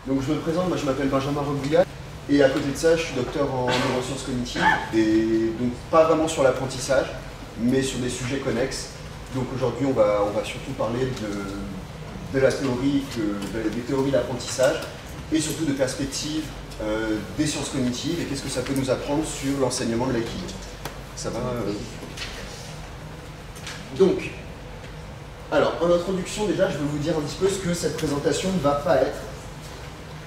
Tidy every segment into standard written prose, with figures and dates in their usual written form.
Donc je me présente, moi je m'appelle Benjamin Robouillat, et à côté de ça, je suis docteur en neurosciences cognitives, et donc pas vraiment sur l'apprentissage, mais sur des sujets connexes. Donc aujourd'hui, on va surtout parler de la théorie, des théories d'apprentissage, et surtout de perspectives des sciences cognitives, et qu'est-ce que ça peut nous apprendre sur l'enseignement de l'équilibre. Ça va Donc, alors, en introduction, déjà, je vais vous dire un petit peu ce que cette présentation ne va pas être.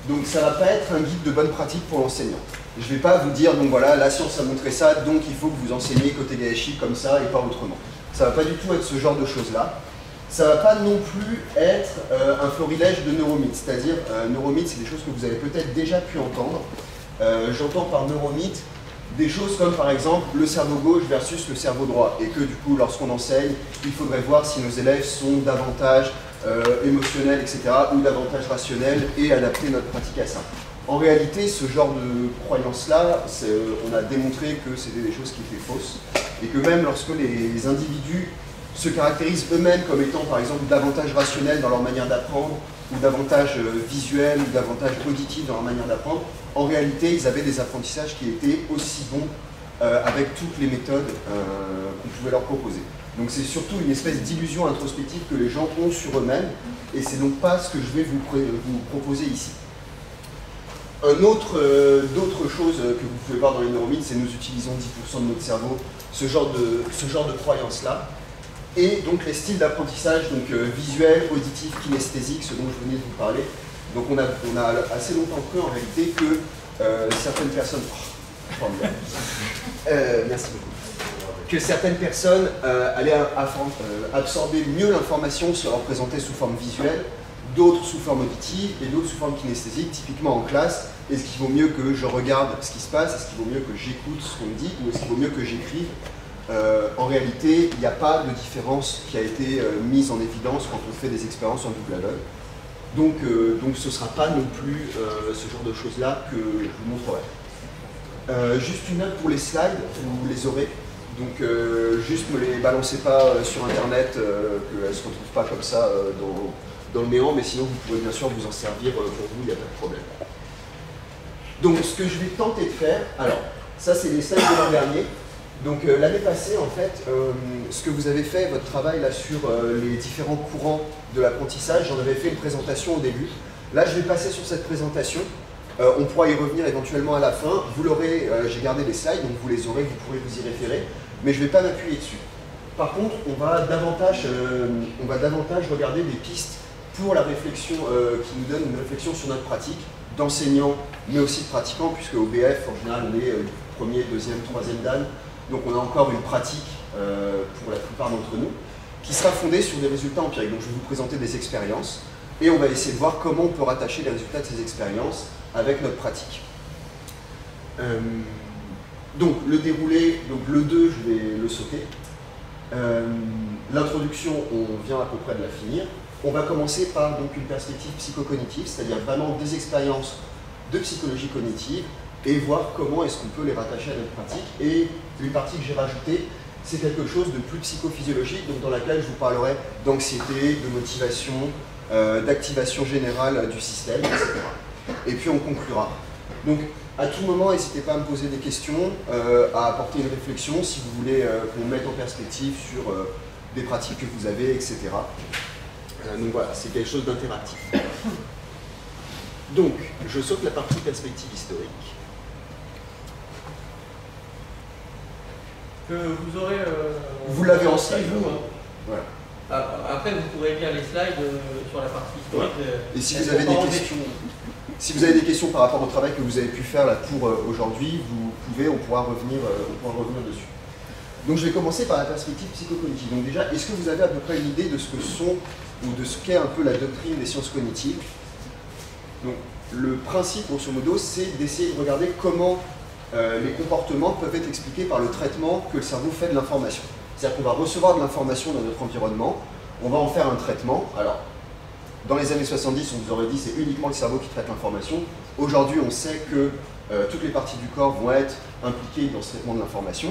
Donc, ça ne va pas être un guide de bonne pratique pour l'enseignant. Je ne vais pas vous dire, donc voilà, la science a montré ça, donc il faut que vous enseigniez côté GAECHI comme ça et pas autrement. Ça ne va pas du tout être ce genre de choses-là. Ça ne va pas non plus être un florilège de neuromythes. C'est-à-dire, neuromythes, c'est des choses que vous avez peut-être déjà pu entendre. J'entends par neuromythes des choses comme par exemple le cerveau gauche versus le cerveau droit, et que du coup lorsqu'on enseigne, il faudrait voir si nos élèves sont davantage émotionnels, etc., ou davantage rationnels, et adapter notre pratique à ça. En réalité, ce genre de croyance-là, on a démontré que c'était des choses qui étaient fausses, et que même lorsque les individus se caractérisent eux-mêmes comme étant par exemple davantage rationnels dans leur manière d'apprendre, ou davantage visuels, ou davantage auditifs dans leur manière d'apprendre, en réalité, ils avaient des apprentissages qui étaient aussi bons avec toutes les méthodes qu'on pouvait leur proposer. Donc c'est surtout une espèce d'illusion introspective que les gens ont sur eux-mêmes, et c'est donc pas ce que je vais vous proposer ici. D'autres choses que vous pouvez voir dans les neuromythes, c'est que nous utilisons 10% de notre cerveau, ce genre de croyance-là. Et donc les styles d'apprentissage, donc visuel, auditif, kinesthésique, ce dont je venais de vous parler. Donc on a assez longtemps cru en réalité que certaines personnes... merci beaucoup. Que certaines personnes allaient absorber mieux l'information, se la représenter sous forme visuelle, d'autres sous forme auditive et d'autres sous forme kinesthésique, typiquement en classe. Est-ce qu'il vaut mieux que je regarde ce qui se passe? Est-ce qu'il vaut mieux que j'écoute ce qu'on me dit? Ou est-ce qu'il vaut mieux que j'écrive? En réalité, il n'y a pas de différence qui a été mise en évidence quand on fait des expériences en double aveugle. Donc ce ne sera pas non plus ce genre de choses-là que je vous montrerai. Juste une note pour les slides, vous les aurez. Donc juste ne me les balancez pas sur Internet, qu'elles ne se retrouvent pas comme ça dans le néant, mais sinon vous pouvez bien sûr vous en servir pour vous, il n'y a pas de problème. Donc ce que je vais tenter de faire, alors ça c'est les slides de l'an dernier. Donc l'année passée, en fait, ce que vous avez fait, votre travail là sur les différents courants de l'apprentissage, j'en avais fait une présentation au début. Là, je vais passer sur cette présentation. On pourra y revenir éventuellement à la fin. Vous l'aurez, j'ai gardé les slides, donc vous les aurez, vous pourrez vous y référer, mais je ne vais pas m'appuyer dessus. Par contre, on va davantage regarder des pistes pour la réflexion qui nous donne une réflexion sur notre pratique d'enseignant, mais aussi de pratiquant, puisque au BF, en général, on est premier, deuxième, troisième dan. Donc on a encore une pratique, pour la plupart d'entre nous, qui sera fondée sur des résultats empiriques. Donc je vais vous présenter des expériences, et on va essayer de voir comment on peut rattacher les résultats de ces expériences avec notre pratique. Donc le déroulé, donc le 2, je vais le sauter. L'introduction, on vient à peu près de la finir. On va commencer par donc, une perspective psychocognitive, c'est-à-dire vraiment des expériences de psychologie cognitive, et voir comment est-ce qu'on peut les rattacher à notre pratique. Et une partie que j'ai rajoutée, c'est quelque chose de plus psychophysiologique, donc dans laquelle je vous parlerai d'anxiété, de motivation, d'activation générale du système, etc. Et puis on conclura. Donc à tout moment, n'hésitez pas à me poser des questions, à apporter une réflexion si vous voulez qu'on mette en perspective sur des pratiques que vous avez, etc. Donc voilà, c'est quelque chose d'interactif. Donc, je saute la partie perspective historique. Vous aurez... vous l'avez en slide. Voilà. Après, vous pourrez lire les slides sur la partie historique. Ouais. Et si vous avez des questions, des questions par rapport au travail que vous avez pu faire là pour aujourd'hui, vous pouvez, on pourra revenir dessus. Donc je vais commencer par la perspective psychocognitive. Donc déjà, est-ce que vous avez à peu près une idée de ce que sont, ou de ce qu'est un peu la doctrine des sciences cognitives? Donc le principe, grosso modo, c'est d'essayer de regarder comment les comportements peuvent être expliqués par le traitement que le cerveau fait de l'information. C'est-à-dire qu'on va recevoir de l'information dans notre environnement, on va en faire un traitement. Alors, dans les années 70, on vous aurait dit que c'est uniquement le cerveau qui traite l'information. Aujourd'hui, on sait que toutes les parties du corps vont être impliquées dans ce traitement de l'information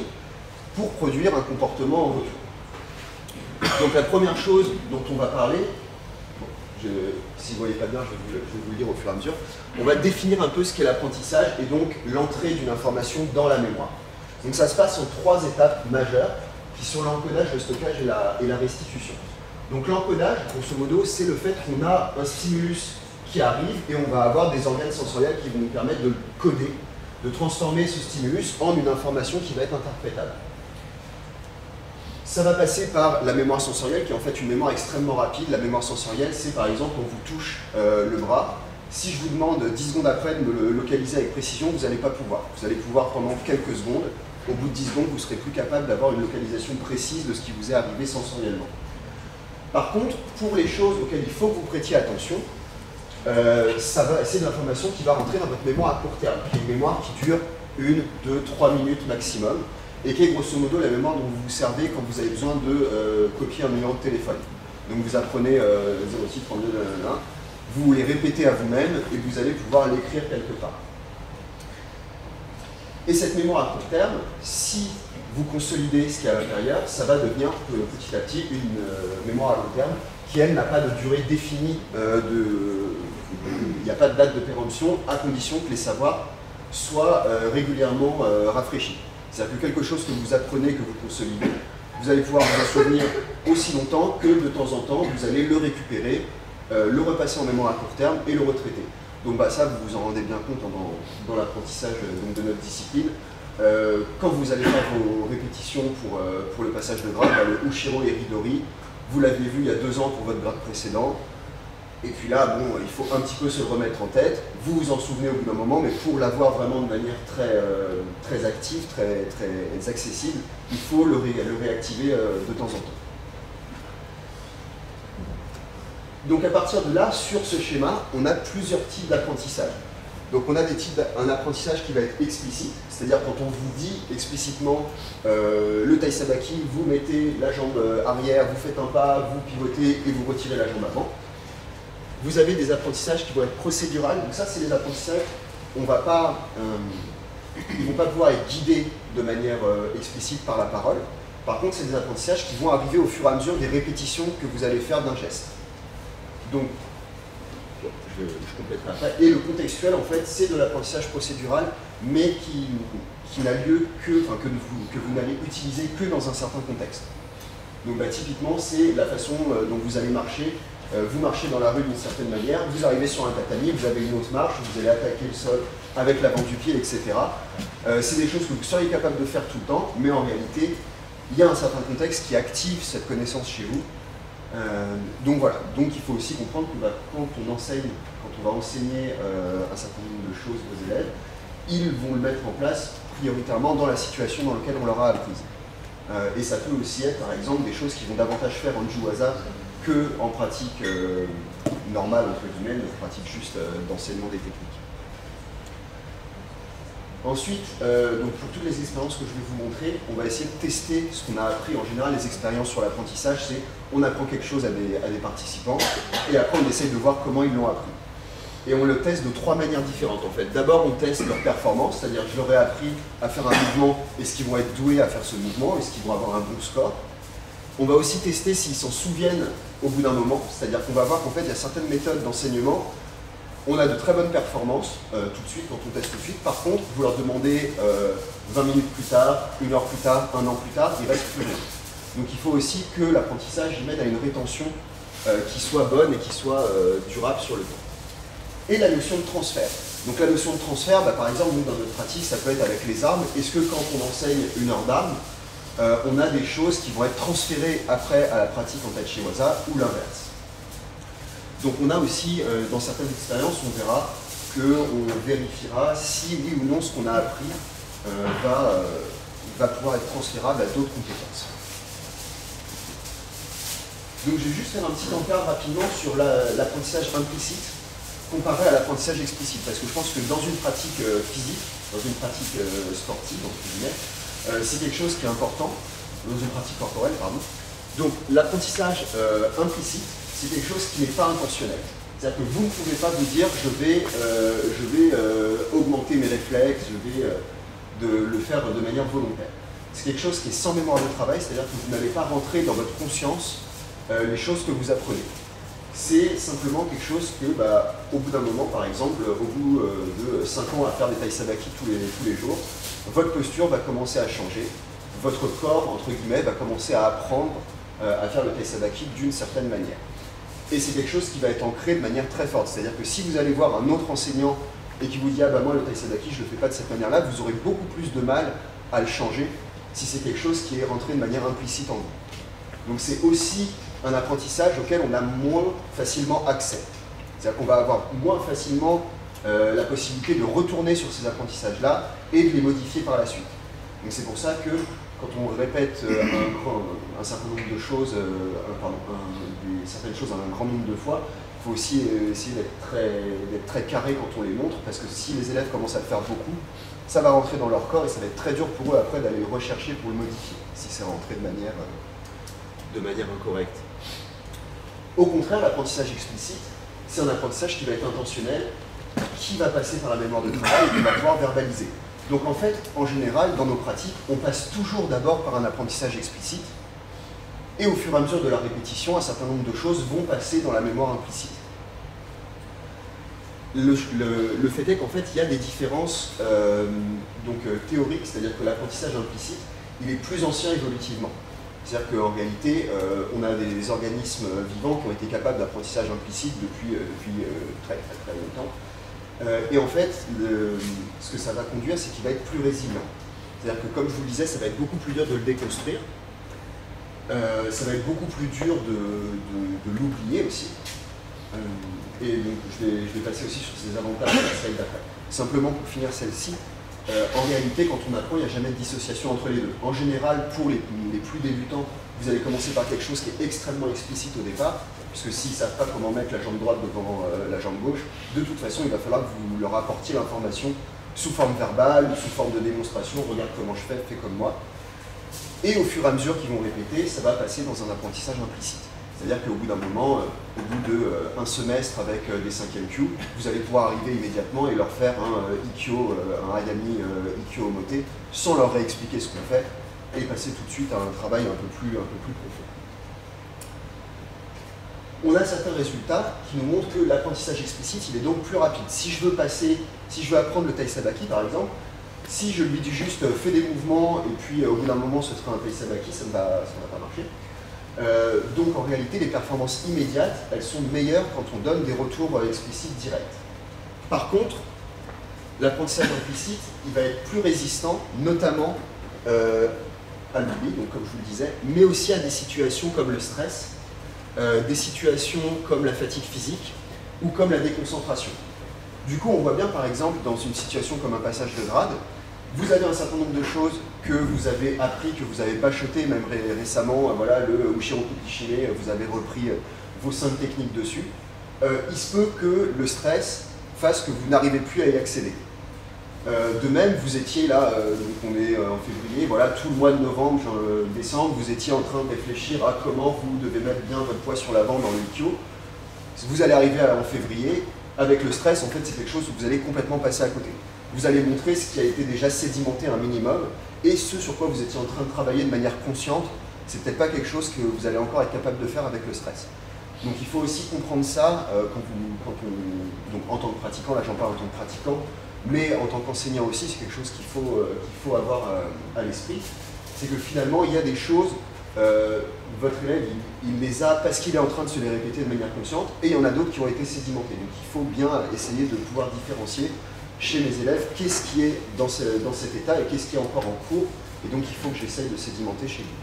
pour produire un comportement en retour. Donc la première chose dont on va parler, si vous ne voyez pas bien, je vais vous le dire au fur et à mesure. On va définir un peu ce qu'est l'apprentissage et donc l'entrée d'une information dans la mémoire. Donc ça se passe en 3 étapes majeures qui sont l'encodage, le stockage et la restitution. Donc l'encodage, grosso modo, c'est le fait qu'on a un stimulus qui arrive et on va avoir des organes sensoriels qui vont nous permettre de le coder, de transformer ce stimulus en une information qui va être interprétable. Ça va passer par la mémoire sensorielle qui est en fait une mémoire extrêmement rapide. La mémoire sensorielle, c'est par exemple on vous touche le bras. Si je vous demande 10 secondes après de me le localiser avec précision, vous n'allez pas pouvoir. Vous allez pouvoir pendant quelques secondes. Au bout de 10 secondes, vous serez plus capable d'avoir une localisation précise de ce qui vous est arrivé sensoriellement. Par contre, pour les choses auxquelles il faut que vous prêtiez attention, c'est de l'information qui va rentrer dans votre mémoire à court terme, qui est une mémoire qui dure 1, 2, 3 minutes maximum, et qui est grosso modo la mémoire dont vous vous servez quand vous avez besoin de copier un numéro de téléphone. Donc vous apprenez 06 32 nanana, vous les répétez à vous-même et vous allez pouvoir l'écrire quelque part. Et cette mémoire à court terme, si vous consolidez ce qu'il y a à l'intérieur, ça va devenir petit à petit une mémoire à long terme qui, elle, n'a pas de durée définie, il n'y a pas de date de péremption, à condition que les savoirs soient régulièrement rafraîchis. C'est-à-dire que quelque chose que vous apprenez, que vous consolidez, vous allez pouvoir vous en souvenir aussi longtemps que de temps en temps, vous allez le récupérer, le repasser en mémoire à court terme et le retraiter. Donc ça, vous vous en rendez bien compte dans l'apprentissage de notre discipline. Quand vous allez faire vos répétitions pour le passage de grade, le Ushiro et Ridori, vous l'aviez vu il y a 2 ans pour votre grade précédent. Et puis là, bon, il faut un petit peu se le remettre en tête. Vous vous en souvenez au bout d'un moment, mais pour l'avoir vraiment de manière très active, très accessible, il faut le réactiver de temps en temps. Donc à partir de là, sur ce schéma, on a plusieurs types d'apprentissage. Donc on a un apprentissage qui va être explicite, c'est-à-dire quand on vous dit explicitement le taisabaki, vous mettez la jambe arrière, vous faites un pas, vous pivotez et vous retirez la jambe avant. Vous avez des apprentissages qui vont être procéduraux, donc ça c'est des apprentissages, ils ne vont pas pouvoir être guidés de manière explicite par la parole. Par contre, c'est des apprentissages qui vont arriver au fur et à mesure des répétitions que vous allez faire d'un geste. Donc, je compléterai après. Et le contextuel, en fait, c'est de l'apprentissage procédural, mais qui n'a lieu que vous n'allez utiliser que dans un certain contexte. Donc, typiquement, c'est la façon dont vous allez marcher. Vous marchez dans la rue d'une certaine manière, vous arrivez sur un tatami, vous avez une autre marche, vous allez attaquer le sol avec l'avant du pied, etc. C'est des choses que vous seriez capable de faire tout le temps, mais en réalité, il y a un certain contexte qui active cette connaissance chez vous. Donc voilà, donc il faut aussi comprendre que quand on va enseigner un certain nombre de choses aux élèves, ils vont le mettre en place prioritairement dans la situation dans laquelle on leur a apprise. Et ça peut aussi être par exemple des choses qui vont davantage faire en juwaza qu'en pratique normale, entre guillemets, une pratique juste d'enseignement des techniques. Ensuite, donc pour toutes les expériences que je vais vous montrer, on va essayer de tester ce qu'on a appris. En général, les expériences sur l'apprentissage, c'est on apprend quelque chose à des participants et après on essaye de voir comment ils l'ont appris. Et on le teste de 3 manières différentes en fait. D'abord, on teste leur performance, c'est-à-dire je leur ai appris à faire un mouvement, est-ce qu'ils vont être doués à faire ce mouvement, est-ce qu'ils vont avoir un bon score. On va aussi tester s'ils s'en souviennent au bout d'un moment, c'est-à-dire qu'on va voir qu'en fait il y a certaines méthodes d'enseignement. On a de très bonnes performances tout de suite, quand on teste tout de suite. Par contre, vous leur demandez 20 minutes plus tard, 1 heure plus tard, 1 an plus tard, ils restent plus rien. Donc il faut aussi que l'apprentissage mène à une rétention qui soit bonne et qui soit durable sur le temps. Et la notion de transfert. Donc la notion de transfert, par exemple, nous, dans notre pratique, ça peut être avec les armes. Est-ce que quand on enseigne une heure d'armes, on a des choses qui vont être transférées après à la pratique en Taishiwaza ou l'inverse? Donc on a aussi, dans certaines expériences, on verra qu'on vérifiera si oui ou non ce qu'on a appris va pouvoir être transférable à d'autres compétences. Donc je vais juste faire un petit encart rapidement sur l'apprentissage implicite comparé à l'apprentissage explicite, parce que je pense que dans une pratique physique, dans une pratique sportive, entre guillemets, c'est quelque chose qui est important, dans une pratique corporelle, pardon. Donc l'apprentissage implicite, c'est quelque chose qui n'est pas intentionnel. C'est-à-dire que vous ne pouvez pas vous dire je vais augmenter mes réflexes, je vais le faire de manière volontaire. C'est quelque chose qui est sans mémoire de travail, c'est-à-dire que vous n'allez pas rentrer dans votre conscience les choses que vous apprenez. c'est simplement quelque chose que, au bout d'un moment, par exemple, au bout de 5 ans à faire des taï sabaki tous les jours, votre posture va commencer à changer, votre corps, entre guillemets, va commencer à apprendre à faire le taï sabaki d'une certaine manière. Et c'est quelque chose qui va être ancré de manière très forte. C'est-à-dire que si vous allez voir un autre enseignant et qui vous dit « Ah moi, le taï sabaki, je ne le fais pas de cette manière-là », vous aurez beaucoup plus de mal à le changer si c'est quelque chose qui est rentré de manière implicite en vous. Donc c'est aussi un apprentissage auquel on a moins facilement accès. C'est-à-dire qu'on va avoir moins facilement la possibilité de retourner sur ces apprentissages-là et de les modifier par la suite. Donc c'est pour ça que quand on répète un certain nombre de choses, certaines choses un grand nombre de fois, il faut aussi essayer d'être très carré quand on les montre, parce que si les élèves commencent à le faire beaucoup, ça va rentrer dans leur corps et ça va être très dur pour eux après d'aller le rechercher pour le modifier, si c'est rentré de manière incorrecte. Au contraire, l'apprentissage explicite, c'est un apprentissage qui va être intentionnel, qui va passer par la mémoire de travail et qui va pouvoir verbaliser. Donc en fait, en général, dans nos pratiques, on passe toujours d'abord par un apprentissage explicite, et au fur et à mesure de la répétition, un certain nombre de choses vont passer dans la mémoire implicite. Le fait est qu'en fait, il y a des différences théoriques, c'est-à-dire que l'apprentissage implicite, il est plus ancien évolutivement. C'est-à-dire qu'en réalité, on a des organismes vivants qui ont été capables d'apprentissage implicite depuis très longtemps. Et en fait, ce que ça va conduire, c'est qu'il va être plus résilient. C'est-à-dire que, comme je vous le disais, ça va être beaucoup plus dur de le déconstruire. Ça va être beaucoup plus dur de l'oublier aussi. Et donc, je vais passer aussi sur ces avantages de la slide d'après. Simplement pour finir celle-ci, en réalité, quand on apprend, il n'y a jamais de dissociation entre les deux. En général, pour les plus débutants, vous allez commencer par quelque chose qui est extrêmement explicite au départ, puisque s'ils ne savent pas comment mettre la jambe droite devant la jambe gauche, de toute façon, il va falloir que vous leur apportiez l'information sous forme verbale ou sous forme de démonstration. Regarde comment je fais comme moi. Et au fur et à mesure qu'ils vont répéter, ça va passer dans un apprentissage implicite. C'est-à-dire qu'au bout d'un moment, au bout d'un semestre avec des 5e Q, vous allez pouvoir arriver immédiatement et leur faire un Ikkyo, un Hayami Ikkyo Omote, sans leur réexpliquer ce qu'on fait, et passer tout de suite à un travail un peu plus profond. On a certains résultats qui nous montrent que l'apprentissage explicite, il est donc plus rapide. Si je veux apprendre le taï sabaki, par exemple, si je lui dis juste fais des mouvements et puis au bout d'un moment ce sera un taï sabaki, ça ne va pas marcher. Donc en réalité, les performances immédiates, elles sont meilleures quand on donne des retours explicites directs. Par contre, l'apprentissage implicite, il va être plus résistant, notamment à l'oubli, donc comme je vous le disais, mais aussi à des situations comme le stress, des situations comme la fatigue physique ou comme la déconcentration. Du coup, on voit bien par exemple dans une situation comme un passage de grade, vous avez un certain nombre de choses que vous avez appris, que vous avez bachoté, même récemment, voilà, le Ushiroku Kishime, vous avez repris vos 5 techniques dessus. Il se peut que le stress fasse que vous n'arrivez plus à y accéder. De même, vous étiez là, donc on est en février, voilà, tout le mois de novembre, décembre, vous étiez en train de réfléchir à comment vous devez mettre bien votre poids sur l'avant dans le Ikkyo. Vous allez arriver en février, avec le stress, en fait, c'est quelque chose où vous allez complètement passer à côté. Vous allez montrer ce qui a été déjà sédimenté un minimum, et ce sur quoi vous étiez en train de travailler de manière consciente, c'est peut-être pas quelque chose que vous allez encore être capable de faire avec le stress. Donc il faut aussi comprendre ça donc en tant que pratiquant, là j'en parle en tant que pratiquant, mais en tant qu'enseignant aussi, c'est quelque chose qu'il faut avoir à l'esprit. C'est que finalement, il y a des choses, votre élève, il les a parce qu'il est en train de se les répéter de manière consciente, et il y en a d'autres qui ont été sédimentées. Donc il faut bien essayer de pouvoir différencier chez mes élèves qu'est-ce qui est dans cet état et qu'est-ce qui est encore en cours, et donc il faut que j'essaye de sédimenter chez lui.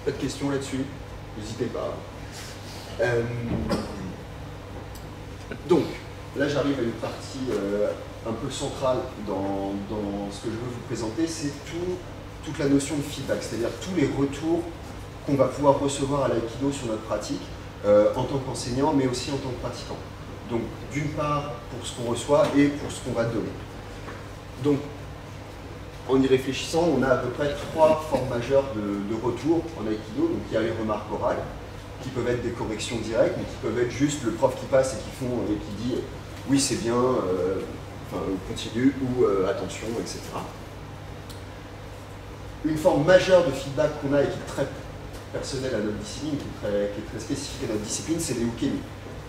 Pas de questions là-dessus? N'hésitez pas. Donc, là j'arrive à une partie un peu centrale dans ce que je veux vous présenter, c'est toute la notion de feedback, c'est-à-dire tous les retours qu'on va pouvoir recevoir à l'aïkido sur notre pratique en tant qu'enseignant, mais aussi en tant que pratiquant. Donc, d'une part, pour ce qu'on reçoit et pour ce qu'on va donner. Donc, en y réfléchissant, on a à peu près 3 formes majeures de retour en aïkido. Donc, il y a les remarques orales, qui peuvent être des corrections directes, mais qui peuvent être juste le prof qui passe et qui dit oui, c'est bien, continue, ou attention, etc. Une forme majeure de feedback qu'on a et qui est très personnel à notre discipline, qui est très spécifique à notre discipline, c'est l'éukémie.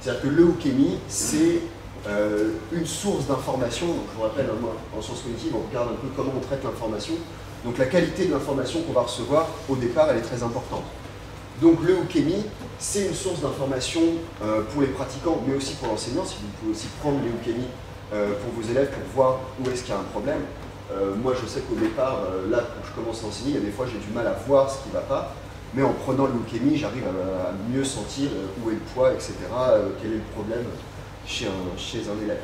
C'est-à-dire que l'éukémie, c'est une source d'information. Donc je vous rappelle, en sciences cognitives, on regarde un peu comment on traite l'information. Donc la qualité de l'information qu'on va recevoir, au départ, elle est très importante. Donc l'éukémie, c'est une source d'information pour les pratiquants, mais aussi pour l'enseignant. Si vous pouvez aussi prendre l'éukémie pour vos élèves pour voir où est-ce qu'il y a un problème. Moi, je sais qu'au départ, là, quand je commence à enseigner, il y a des fois, j'ai du mal à voir ce qui ne va pas. Mais en prenant l'éukémie, j'arrive à mieux sentir où est le poids, etc., quel est le problème chez un élève.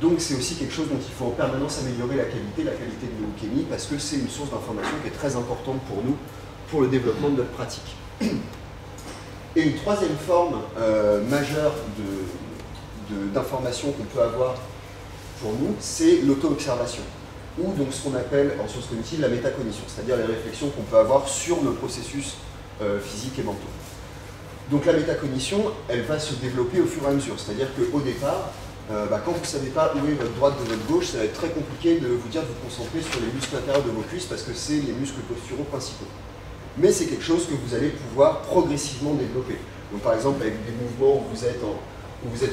Donc c'est aussi quelque chose dont il faut en permanence améliorer la qualité de l'éukémie, parce que c'est une source d'information qui est très importante pour nous, pour le développement de notre pratique. Et une troisième forme majeure d'information qu'on peut avoir pour nous, c'est l'auto-observation, ou donc ce qu'on appelle en sciences cognitives la métacognition, c'est-à-dire les réflexions qu'on peut avoir sur nos processus physiques et mentaux. Donc la métacognition, elle va se développer au fur et à mesure, c'est-à-dire qu'au départ, quand vous ne savez pas où est votre droite de votre gauche, ça va être très compliqué de vous dire de vous concentrer sur les muscles intérieurs de vos cuisses parce que c'est les muscles posturaux principaux. Mais c'est quelque chose que vous allez pouvoir progressivement développer. Donc par exemple, avec des mouvements où vous êtes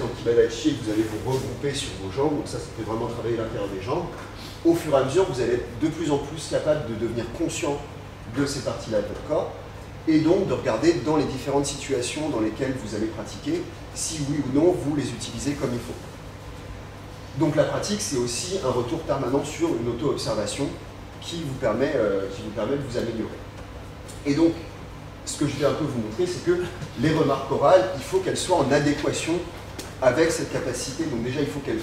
en Kibadachi et que vous allez vous regrouper sur vos jambes, donc ça fait vraiment travailler l'intérieur des jambes. Au fur et à mesure, vous allez être de plus en plus capable de devenir conscient de ces parties-là de votre corps, et donc de regarder dans les différentes situations dans lesquelles vous allez pratiquer, si oui ou non vous les utilisez comme il faut. Donc la pratique, c'est aussi un retour permanent sur une auto-observation qui vous permet de vous améliorer. Et donc, ce que je vais un peu vous montrer, c'est que les remarques orales, il faut qu'elles soient en adéquation avec cette capacité. Donc déjà, il faut qu'elles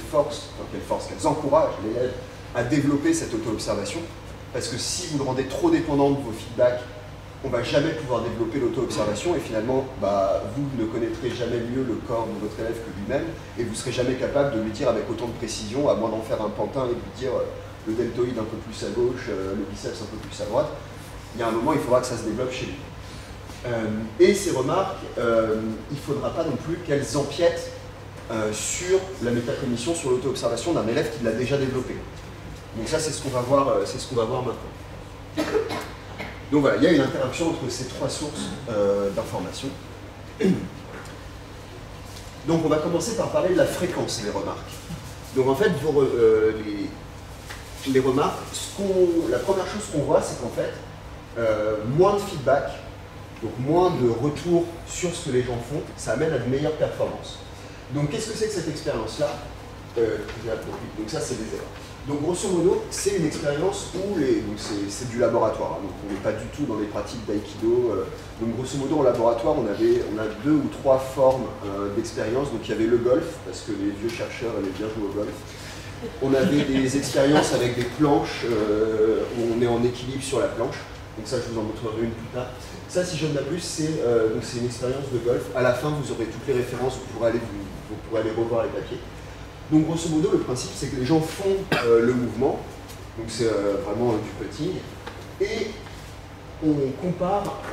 encouragent l'élève à développer cette auto-observation, parce que si vous le rendez trop dépendant de vos feedbacks, on ne va jamais pouvoir développer l'auto-observation et finalement, vous ne connaîtrez jamais mieux le corps de votre élève que lui-même et vous ne serez jamais capable de lui dire avec autant de précision, à moins d'en faire un pantin et de lui dire le deltoïde un peu plus à gauche, le biceps un peu plus à droite. Il y a un moment, il faudra que ça se développe chez lui. Et ces remarques, il ne faudra pas non plus qu'elles empiètent sur la métacognition, sur l'auto-observation d'un élève qui l'a déjà développé. Donc ça, c'est ce qu'on va voir maintenant. Donc voilà, il y a une interaction entre ces trois sources d'informations. Donc on va commencer par parler de la fréquence des remarques. Donc en fait, les remarques, la première chose qu'on voit, c'est qu'en fait, moins de feedback, donc moins de retour sur ce que les gens font, ça amène à de meilleures performances. Donc qu'est-ce que c'est que cette expérience-là? Donc ça, c'est des erreurs. Donc grosso modo, c'est une expérience où c'est du laboratoire, hein, donc on n'est pas du tout dans les pratiques d'aïkido. Donc grosso modo, en laboratoire, on a 2 ou 3 formes d'expérience. Donc il y avait le golf, parce que les vieux chercheurs aimaient bien jouer au golf. On avait des expériences avec des planches, où on est en équilibre sur la planche. Donc ça, je vous en montrerai une plus tard. Ça, si je ne m'abuse, c'est une expérience de golf. À la fin, vous aurez toutes les références, vous pourrez aller revoir les papiers. Donc grosso modo, le principe, c'est que les gens font le mouvement, donc c'est vraiment du putting, et on compare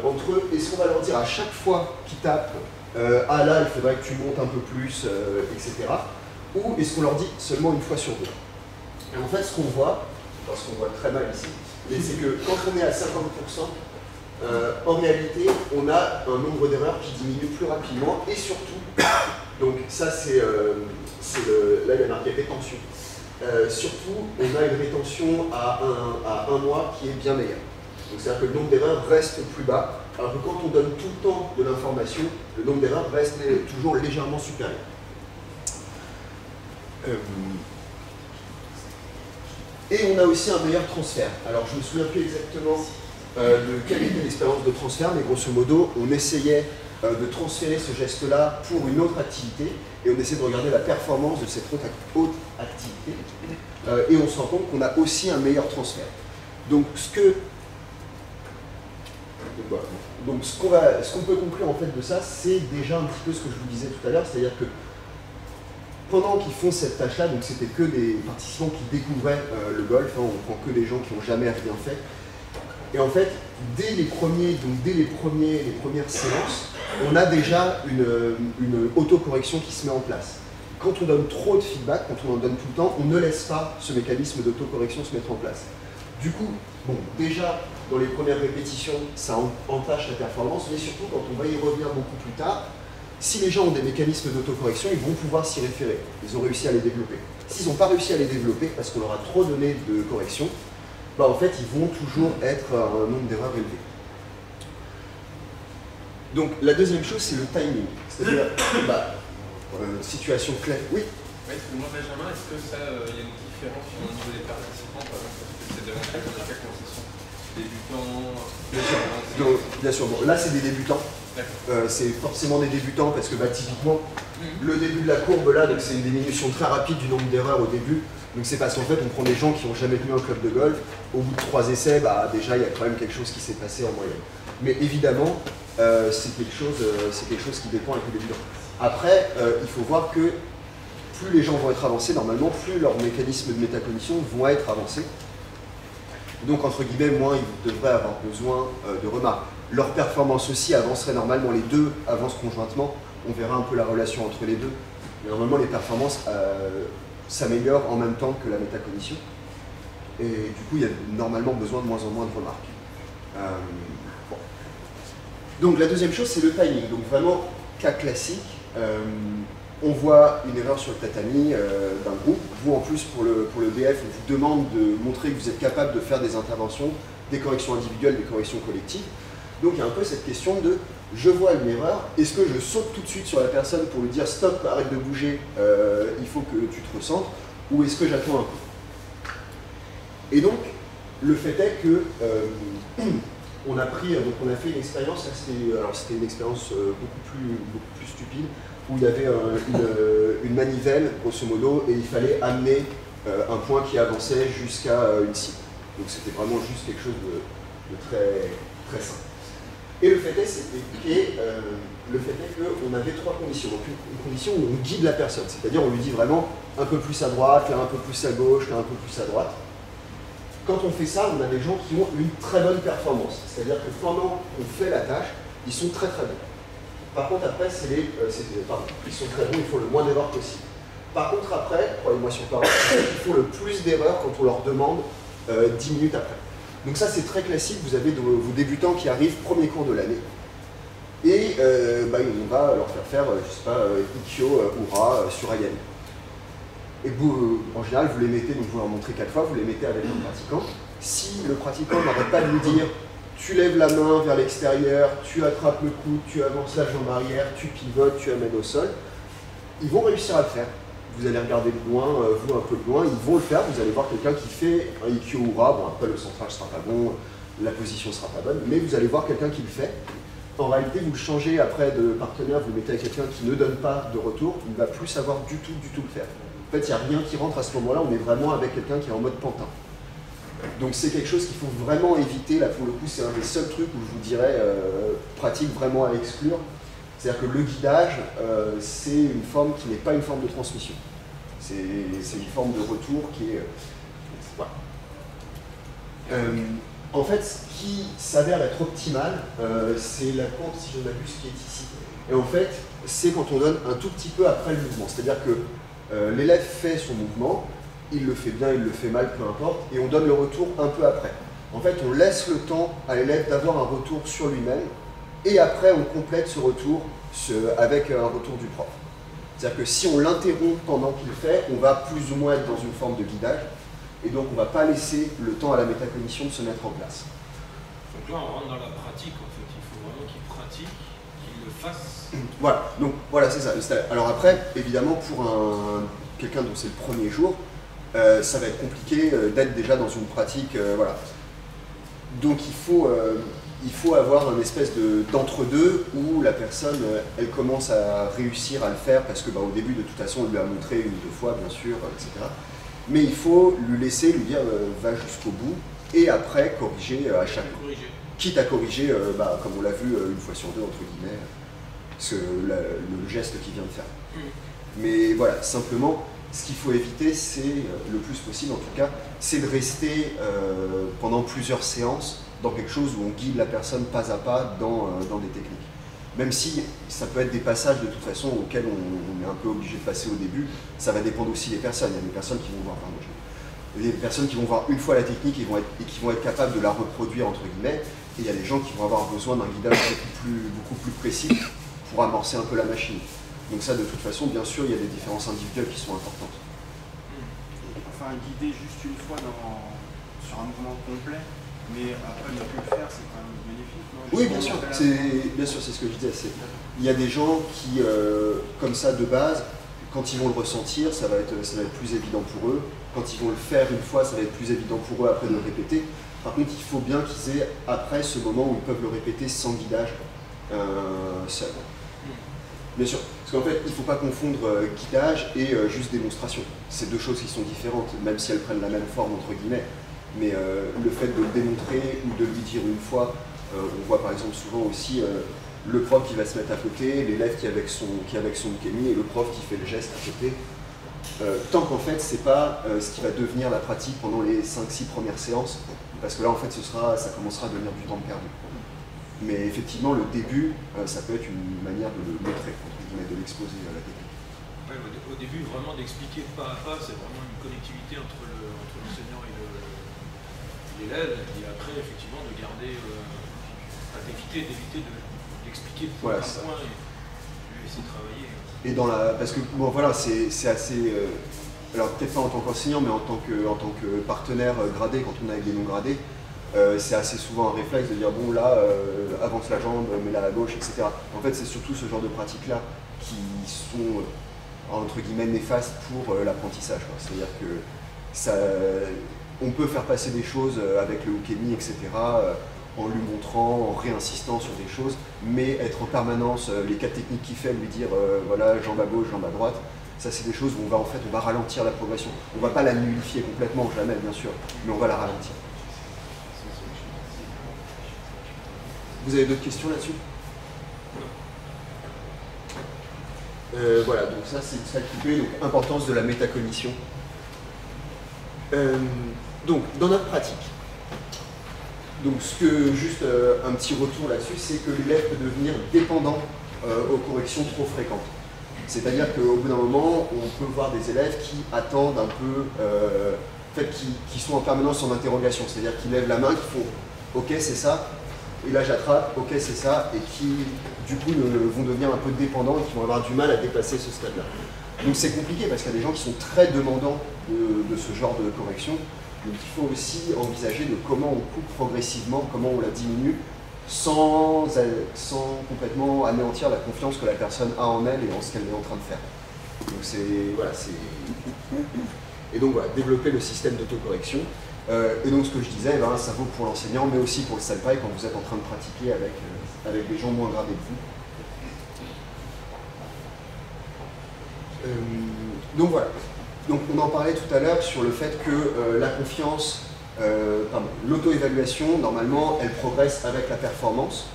entre eux, est-ce qu'on va leur dire à chaque fois qu'ils tapent ah là, il faudrait que tu montes un peu plus, etc. Ou est-ce qu'on leur dit seulement une fois sur 2. Et en fait, ce qu'on voit, parce qu'on voit très mal ici, c'est que quand on est à 50%, en réalité, on a un nombre d'erreurs qui diminue plus rapidement, et surtout, donc ça c'est là il y a marqué rétention. Surtout, on a une rétention à un mois qui est bien meilleure. Donc c'est-à-dire que le nombre d'erreurs reste plus bas, alors que quand on donne tout le temps de l'information, le nombre d'erreurs reste toujours légèrement supérieur. Et on a aussi un meilleur transfert. Alors je ne me souviens plus exactement de quelle était l'expérience de transfert, mais grosso modo, on essayait de transférer ce geste-là pour une autre activité, et on essaie de regarder la performance de cette autre activité, et on se rend compte qu'on a aussi un meilleur transfert. Donc ce qu'on peut conclure en fait de ça, c'est déjà un petit peu ce que je vous disais tout à l'heure, c'est-à-dire que pendant qu'ils font cette tâche-là, donc c'était que des participants qui découvraient le golf, hein, on prend que des gens qui n'ont jamais rien fait, et en fait, dès les premières séances, on a déjà une autocorrection qui se met en place. Quand on donne trop de feedback, quand on en donne tout le temps, on ne laisse pas ce mécanisme d'autocorrection se mettre en place. Du coup, bon, déjà, dans les premières répétitions, ça entache la performance, mais surtout quand on va y revenir beaucoup plus tard, si les gens ont des mécanismes d'autocorrection, ils vont pouvoir s'y référer. Ils ont réussi à les développer. S'ils n'ont pas réussi à les développer, parce qu'on leur a trop donné de correction, bah en fait, ils vont toujours être à un nombre d'erreurs élevé. Donc, la deuxième chose, c'est le timing. C'est-à-dire, situation claire. Oui. Oui, excuse-moi Benjamin, est-ce que ça, il y a une différence au niveau des participants, par exemple, parce que c'est démontré dans les cas quand ce sont débutants, bien sûr. Bon, là, c'est des débutants. C'est forcément des débutants parce que typiquement, le début de la courbe, là, c'est une diminution très rapide du nombre d'erreurs au début. Donc c'est parce qu'en fait, on prend des gens qui n'ont jamais tenu un club de golf. Au bout de 3 essais, déjà, il y a quand même quelque chose qui s'est passé en moyenne. Mais évidemment, c'est quelque chose qui dépend avec les débutants. Après, il faut voir que plus les gens vont être avancés, normalement, plus leurs mécanismes de métacognition vont être avancés. Donc, entre guillemets, moins ils devraient avoir besoin de remarques. Leur performance aussi avancerait normalement, les deux avancent conjointement. On verra un peu la relation entre les deux. Mais normalement, les performances s'améliorent en même temps que la métacognition. Et du coup, il y a normalement besoin de moins en moins de remarques. Bon. Donc, la deuxième chose, c'est le timing. Donc, vraiment, cas classique. On voit une erreur sur le tatami d'un groupe. Vous, en plus, pour le BF, on vous demande de montrer que vous êtes capable de faire des interventions, des corrections individuelles, des corrections collectives. Donc, il y a un peu cette question de je vois une erreur, est-ce que je saute tout de suite sur la personne pour lui dire stop, arrête de bouger, il faut que tu te recentres, ou est-ce que j'attends un peu? Et donc, le fait est que on a fait une expérience, c'était une expérience beaucoup plus stupide, où il y avait une manivelle, grosso modo, et il fallait amener un point qui avançait jusqu'à une cible. Donc c'était vraiment juste quelque chose de très, très simple. Et le fait est qu'on avait 3 conditions. Donc une condition où on guide la personne, c'est-à-dire on lui dit vraiment un peu plus à droite, là un peu plus à gauche, là un peu plus à droite. Quand on fait ça, on a des gens qui ont une très bonne performance. C'est-à-dire que pendant qu'on fait la tâche, ils sont très très bons. Par contre, après, ils sont très bons, ils font le moins d'erreurs possible. Par contre, après, croyez-moi sur parole, ils font le plus d'erreurs quand on leur demande 10 minutes après. Donc ça, c'est très classique. Vous avez vos débutants qui arrivent, premier cours de l'année. Et on va leur faire, je sais pas, Ikkyo, Ura sur Ayane. Et vous, en général, vous les mettez, donc vous leur montrez 4 fois, vous les mettez avec le pratiquant. Si le pratiquant n'arrête pas de vous dire tu lèves la main vers l'extérieur, tu attrapes le coude, tu avances la jambe arrière, tu pivotes, tu amènes au sol, ils vont réussir à le faire. Vous allez regarder de loin, vous un peu de loin, ils vont le faire, vous allez voir quelqu'un qui fait un Ikkyo Ura, bon après le centrage sera pas bon, la position sera pas bonne, mais vous allez voir quelqu'un qui le fait. En réalité, vous le changez après de partenaire, vous le mettez avec quelqu'un qui ne donne pas de retour, il ne va plus savoir du tout le faire. En fait, il n'y a rien qui rentre à ce moment-là, on est vraiment avec quelqu'un qui est en mode pantin. Donc c'est quelque chose qu'il faut vraiment éviter, là pour le coup c'est un des seuls trucs où je vous dirais pratique vraiment à exclure. C'est-à-dire que le guidage, c'est une forme qui n'est pas une forme de transmission. C'est une forme de retour qui est... voilà. En fait, ce qui s'avère être optimal, c'est la courbe, si je ne m'abuse, qui est ici. Et en fait, c'est quand on donne un tout petit peu après le mouvement. C'est-à-dire que l'élève fait son mouvement, il le fait bien, il le fait mal, peu importe, et on donne le retour un peu après. En fait, on laisse le temps à l'élève d'avoir un retour sur lui-même, et après, on complète ce retour avec un retour du prof. C'est-à-dire que si on l'interrompt pendant qu'il fait, on va plus ou moins être dans une forme de guidage, et donc on ne va pas laisser le temps à la métacognition de se mettre en place. Donc là, on rentre dans la pratique, en fait. Il faut vraiment qu'il pratique, qu'il le fasse. Voilà, donc voilà, c'est ça. Alors après, évidemment, pour quelqu'un dont c'est le premier jour, ça va être compliqué d'être déjà dans une pratique, voilà. Donc il faut avoir un espèce d'entre-deux où la personne, elle commence à réussir à le faire parce que au début, de toute façon, on lui a montré 1 ou 2 fois, bien sûr, etc. Mais il faut lui laisser, lui dire va jusqu'au bout et après corriger à chaque fois. Quitte à corriger, comme on l'a vu 1 fois sur 2, entre guillemets, le geste qu'il vient de faire. Mais voilà, simplement, ce qu'il faut éviter, c'est, le plus possible en tout cas, c'est de rester pendant plusieurs séances dans quelque chose où on guide la personne pas à pas dans des techniques. Même si ça peut être des passages de toute façon auxquels on est un peu obligé de passer au début, ça va dépendre aussi des personnes. Il y a des personnes qui vont voir, pardon, Il y a des personnes qui vont voir une fois la technique et qui vont être capables de la reproduire, entre guillemets, et il y a des gens qui vont avoir besoin d'un guidage beaucoup plus précis pour amorcer un peu la machine. Donc ça, de toute façon, bien sûr, il y a des différences individuelles qui sont importantes. Enfin, guider juste une fois sur un mouvement complet, mais après ne plus le faire, c'est quand même bénéfique, non? Oui, bien sûr, c'est ce que je disais. Il y a des gens qui, comme ça, de base, quand ils vont le ressentir, ça va être plus évident pour eux. Quand ils vont le faire une fois, ça va être plus évident pour eux après de le répéter. Par contre, il faut bien qu'ils aient après ce moment où ils peuvent le répéter sans guidage seul. Bien sûr, parce qu'en fait, il ne faut pas confondre guidage et juste démonstration. C'est deux choses qui sont différentes, même si elles prennent la même forme, entre guillemets. Mais le fait de le démontrer ou de lui dire une fois, on voit par exemple souvent aussi le prof qui va se mettre à côté, l'élève qui est avec son ukemi et le prof qui fait le geste à côté. Tant qu'en fait, c'est pas ce qui va devenir la pratique pendant les 5-6 premières séances, parce que là, en fait, ça commencera à devenir du temps perdu. Mais effectivement, le début, ça peut être une manière de le montrer, entre guillemets, de l'exposer à la technique. Ouais, au début, vraiment d'expliquer pas à pas, c'est vraiment une connectivité entre l'enseignant et l'élève, et après, effectivement, de garder, d'éviter d'expliquer point par point et de laisser travailler. Et parce que, bon, voilà, c'est assez... alors, peut-être pas en tant qu'enseignant, mais en tant que partenaire gradé, quand on est avec des non gradés, c'est assez souvent un réflexe de dire, bon, là, avance la jambe, mets-la à gauche, etc. En fait, c'est surtout ce genre de pratiques-là qui sont, entre guillemets, néfastes pour l'apprentissage. C'est-à-dire que on peut faire passer des choses avec le ukemi, etc., en lui montrant, en réinsistant sur des choses, mais être en permanence, les 4 techniques qu'il fait, lui dire, voilà, jambe à gauche, jambe à droite, ça c'est des choses où on va ralentir la progression. On ne va pas la nullifier complètement, jamais bien sûr, mais on va la ralentir. Vous avez d'autres questions là-dessus? Voilà, donc ça c'est ça coupé, donc importance de la métacognition. Donc, dans notre pratique, donc juste un petit retour là-dessus, c'est que l'élève peut devenir dépendant aux corrections trop fréquentes. C'est-à-dire qu'au bout d'un moment, on peut voir des élèves qui attendent un peu, qui sont en permanence en interrogation, c'est-à-dire qu'ils lèvent la main, qui font « ok, c'est ça », et là j'attrape, ok c'est ça, et qui du coup vont devenir un peu dépendants et qui vont avoir du mal à dépasser ce stade-là. Donc c'est compliqué parce qu'il y a des gens qui sont très demandants de ce genre de correction, donc il faut aussi envisager de comment on coupe progressivement, comment on la diminue, sans complètement anéantir la confiance que la personne a en elle et en ce qu'elle est en train de faire. Donc et donc voilà, développer le système d'autocorrection. Et donc ce que je disais, ça vaut pour l'enseignant, mais aussi pour le senpai quand vous êtes en train de pratiquer avec des gens moins gradés que vous. Donc voilà. Donc on en parlait tout à l'heure sur le fait que la confiance, l'auto-évaluation, normalement, elle progresse avec la performance,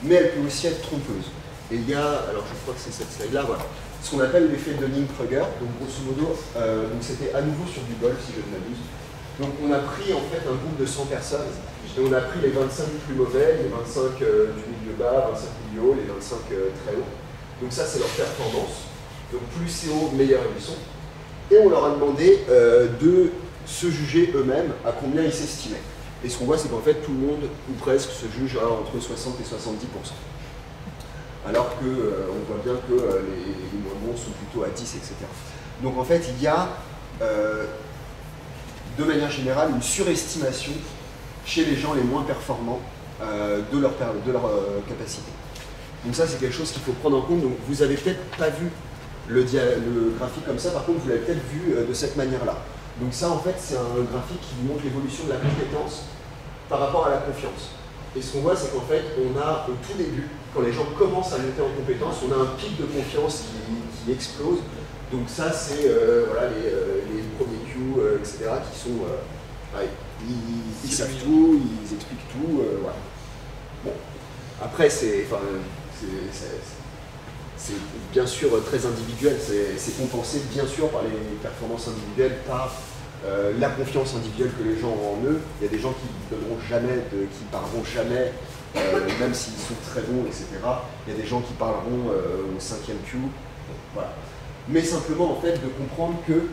mais elle peut aussi être trompeuse. Et il y a, alors je crois que c'est cette slide-là, voilà, ce qu'on appelle l'effet Dunning-Kruger. Donc grosso modo, c'était à nouveau sur du golf, si je ne m'abuse. Donc on a pris en fait un groupe de 100 personnes, et on a pris les 25 plus mauvais, les 25 du milieu bas, 25 milieu haut, les 25 très hauts. Donc ça c'est leur performance. Donc plus c'est haut, meilleur ils sont. Et on leur a demandé de se juger eux-mêmes à combien ils s'estimaient. Et ce qu'on voit, c'est qu'en fait, tout le monde, ou presque, se juge entre 60 et 70%. Alors qu'on voit bien que les moins bons sont plutôt à 10, etc. Donc en fait, il y a, de manière générale, une surestimation chez les gens les moins performants de leur capacité. Donc ça, c'est quelque chose qu'il faut prendre en compte. Donc vous avez peut-être pas vu le graphique comme ça, par contre, vous l'avez peut-être vu de cette manière-là. Donc ça, en fait, c'est un graphique qui vous montre l'évolution de la compétence par rapport à la confiance. Et ce qu'on voit, c'est qu'en fait, on a au tout début, quand les gens commencent à monter en compétence, on a un pic de confiance qui explose. Donc ça, c'est voilà, les premiers Q, etc., qui sont... ils savent tout, ils expliquent tout, voilà. Bon, après, c'est bien sûr très individuel, c'est compensé bien sûr par les performances individuelles, par la confiance individuelle que les gens ont en eux. Il y a des gens qui donneront jamais, qui parleront jamais, même s'ils sont très bons, etc. Il y a des gens qui parleront au 5e Q, voilà. Mais simplement en fait de comprendre que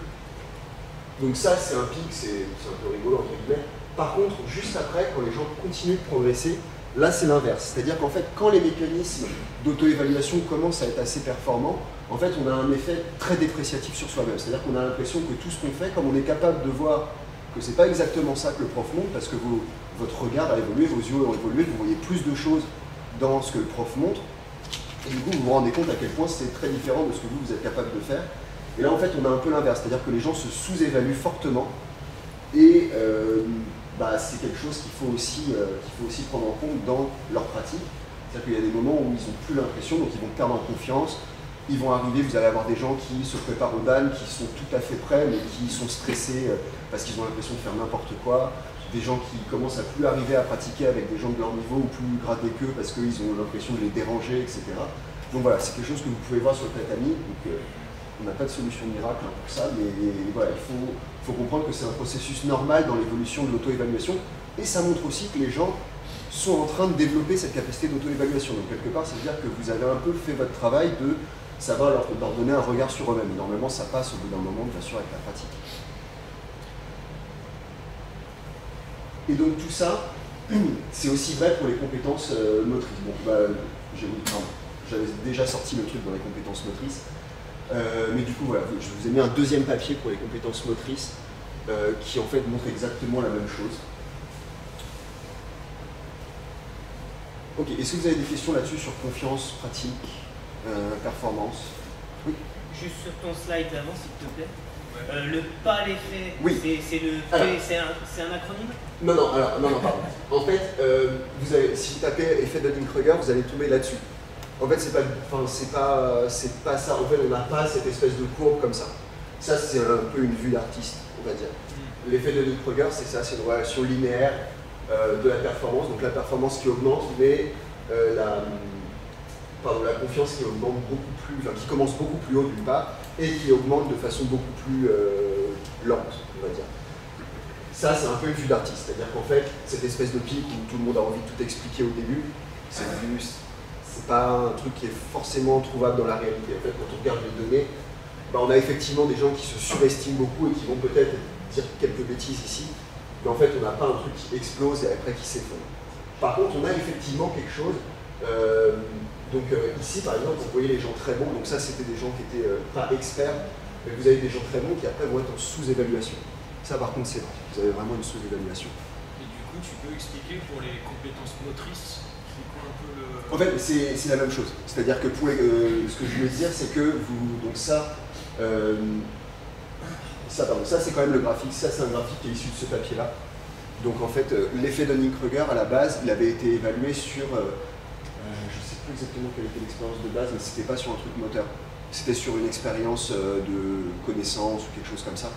Donc ça, c'est un pic, c'est un peu rigolo, entre guillemets. Par contre, juste après, quand les gens continuent de progresser, là, c'est l'inverse. C'est-à-dire qu'en fait, quand les mécanismes d'auto-évaluation commencent à être assez performants, en fait, on a un effet très dépréciatif sur soi-même. C'est-à-dire qu'on a l'impression que tout ce qu'on fait, comme on est capable de voir que c'est pas exactement ça que le prof montre, parce que votre regard a évolué, vos yeux ont évolué, vous voyez plus de choses dans ce que le prof montre, et du coup, vous vous rendez compte à quel point c'est très différent de ce que vous êtes capable de faire. Et là, en fait, on a un peu l'inverse, c'est-à-dire que les gens se sous-évaluent fortement, et c'est quelque chose qu'il faut aussi prendre en compte dans leur pratique. C'est-à-dire qu'il y a des moments où ils n'ont plus l'impression, donc ils vont perdre en confiance, ils vont arriver, vous allez avoir des gens qui se préparent au DAN, qui sont tout à fait prêts, mais qui sont stressés parce qu'ils ont l'impression de faire n'importe quoi, des gens qui commencent à plus arriver à pratiquer avec des gens de leur niveau ou plus gradés qu'eux parce qu'ils ont l'impression de les déranger, etc. Donc voilà, c'est quelque chose que vous pouvez voir sur le tatami. Donc, on n'a pas de solution miracle pour ça, mais voilà, il faut comprendre que c'est un processus normal dans l'évolution de l'auto-évaluation, et ça montre aussi que les gens sont en train de développer cette capacité d'auto-évaluation. Donc quelque part, ça veut dire que vous avez un peu fait votre travail de savoir leur donner un regard sur eux-mêmes. Et normalement, ça passe au bout d'un moment, bien sûr, avec la pratique. Et donc tout ça, c'est aussi vrai pour les compétences motrices. Bon, j'avais déjà sorti le truc dans les compétences motrices. Mais du coup, voilà, je vous ai mis un deuxième papier pour les compétences motrices qui en fait montre exactement la même chose. Ok, est-ce que vous avez des questions là-dessus sur confiance, pratique, performance? Oui. Juste sur ton slide d'avant, s'il te plaît. Le pas l'effet, oui. C'est un acronyme? Non, pardon. En fait, si vous tapez effet Dunning-Kruger, vous allez tomber là-dessus. En fait, c'est pas ça. En fait, on n'a pas cette espèce de courbe comme ça. Ça, c'est un peu une vue d'artiste, on va dire. L'effet de Dunning-Kruger, c'est ça, c'est une relation linéaire de la performance. Donc la performance qui augmente, mais la confiance qui augmente beaucoup plus, qui commence beaucoup plus haut d'une part, et qui augmente de façon beaucoup plus lente, on va dire. Ça, c'est un peu une vue d'artiste. C'est-à-dire qu'en fait, cette espèce de pic où tout le monde a envie de tout expliquer au début, c'est pas un truc qui est forcément trouvable dans la réalité. En fait, quand on regarde les données, on a effectivement des gens qui se surestiment beaucoup et qui vont peut-être dire quelques bêtises ici, mais en fait, on n'a pas un truc qui explose et après qui s'effondre. Par contre, on a effectivement quelque chose. Ici, par exemple, vous voyez les gens très bons, donc ça, c'était des gens qui étaient pas experts, mais vous avez des gens très bons qui après vont être en sous-évaluation. Ça, par contre, c'est vrai. Vous avez vraiment une sous-évaluation. Et du coup, tu peux expliquer pour les compétences motrices? En fait, c'est la même chose. C'est-à-dire que pour ce que je voulais dire, c'est que ça c'est quand même le graphique. Ça, c'est un graphique qui est issu de ce papier-là. Donc en fait, l'effet Dunning-Kruger, à la base, il avait été évalué sur... je ne sais plus exactement quelle était l'expérience de base, mais c'était pas sur un truc moteur. C'était sur une expérience de connaissance ou quelque chose comme ça.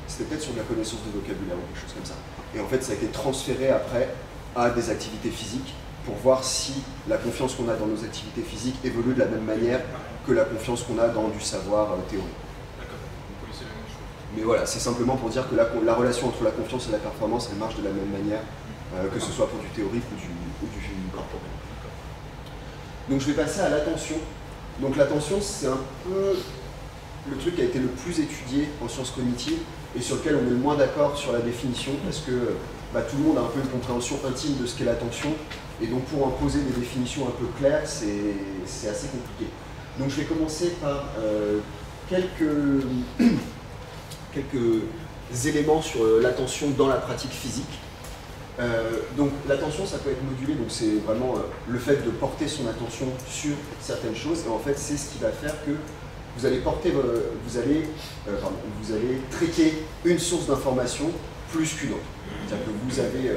C'était peut-être sur de la connaissance de vocabulaire ou quelque chose comme ça. Et en fait, ça a été transféré après à des activités physiques, pour voir si la confiance qu'on a dans nos activités physiques évolue de la même manière que la confiance qu'on a dans du savoir théorique. D'accord, donc oui, c'est la même chose. Mais voilà, c'est simplement pour dire que la relation entre la confiance et la performance, elle marche de la même manière, que ce soit pour du théorique ou du corporel. Donc je vais passer à l'attention. Donc l'attention, c'est un peu le truc qui a été le plus étudié en sciences cognitives et sur lequel on est le moins d'accord sur la définition, parce que tout le monde a un peu une compréhension intime de ce qu'est l'attention. Et donc pour en poser des définitions un peu claires, c'est assez compliqué. Donc je vais commencer par quelques éléments sur l'attention dans la pratique physique. Donc l'attention, ça peut être modulé, donc c'est vraiment le fait de porter son attention sur certaines choses, et en fait c'est ce qui va faire que vous allez traiter une source d'information plus qu'une autre. C'est-à-dire que vous avez,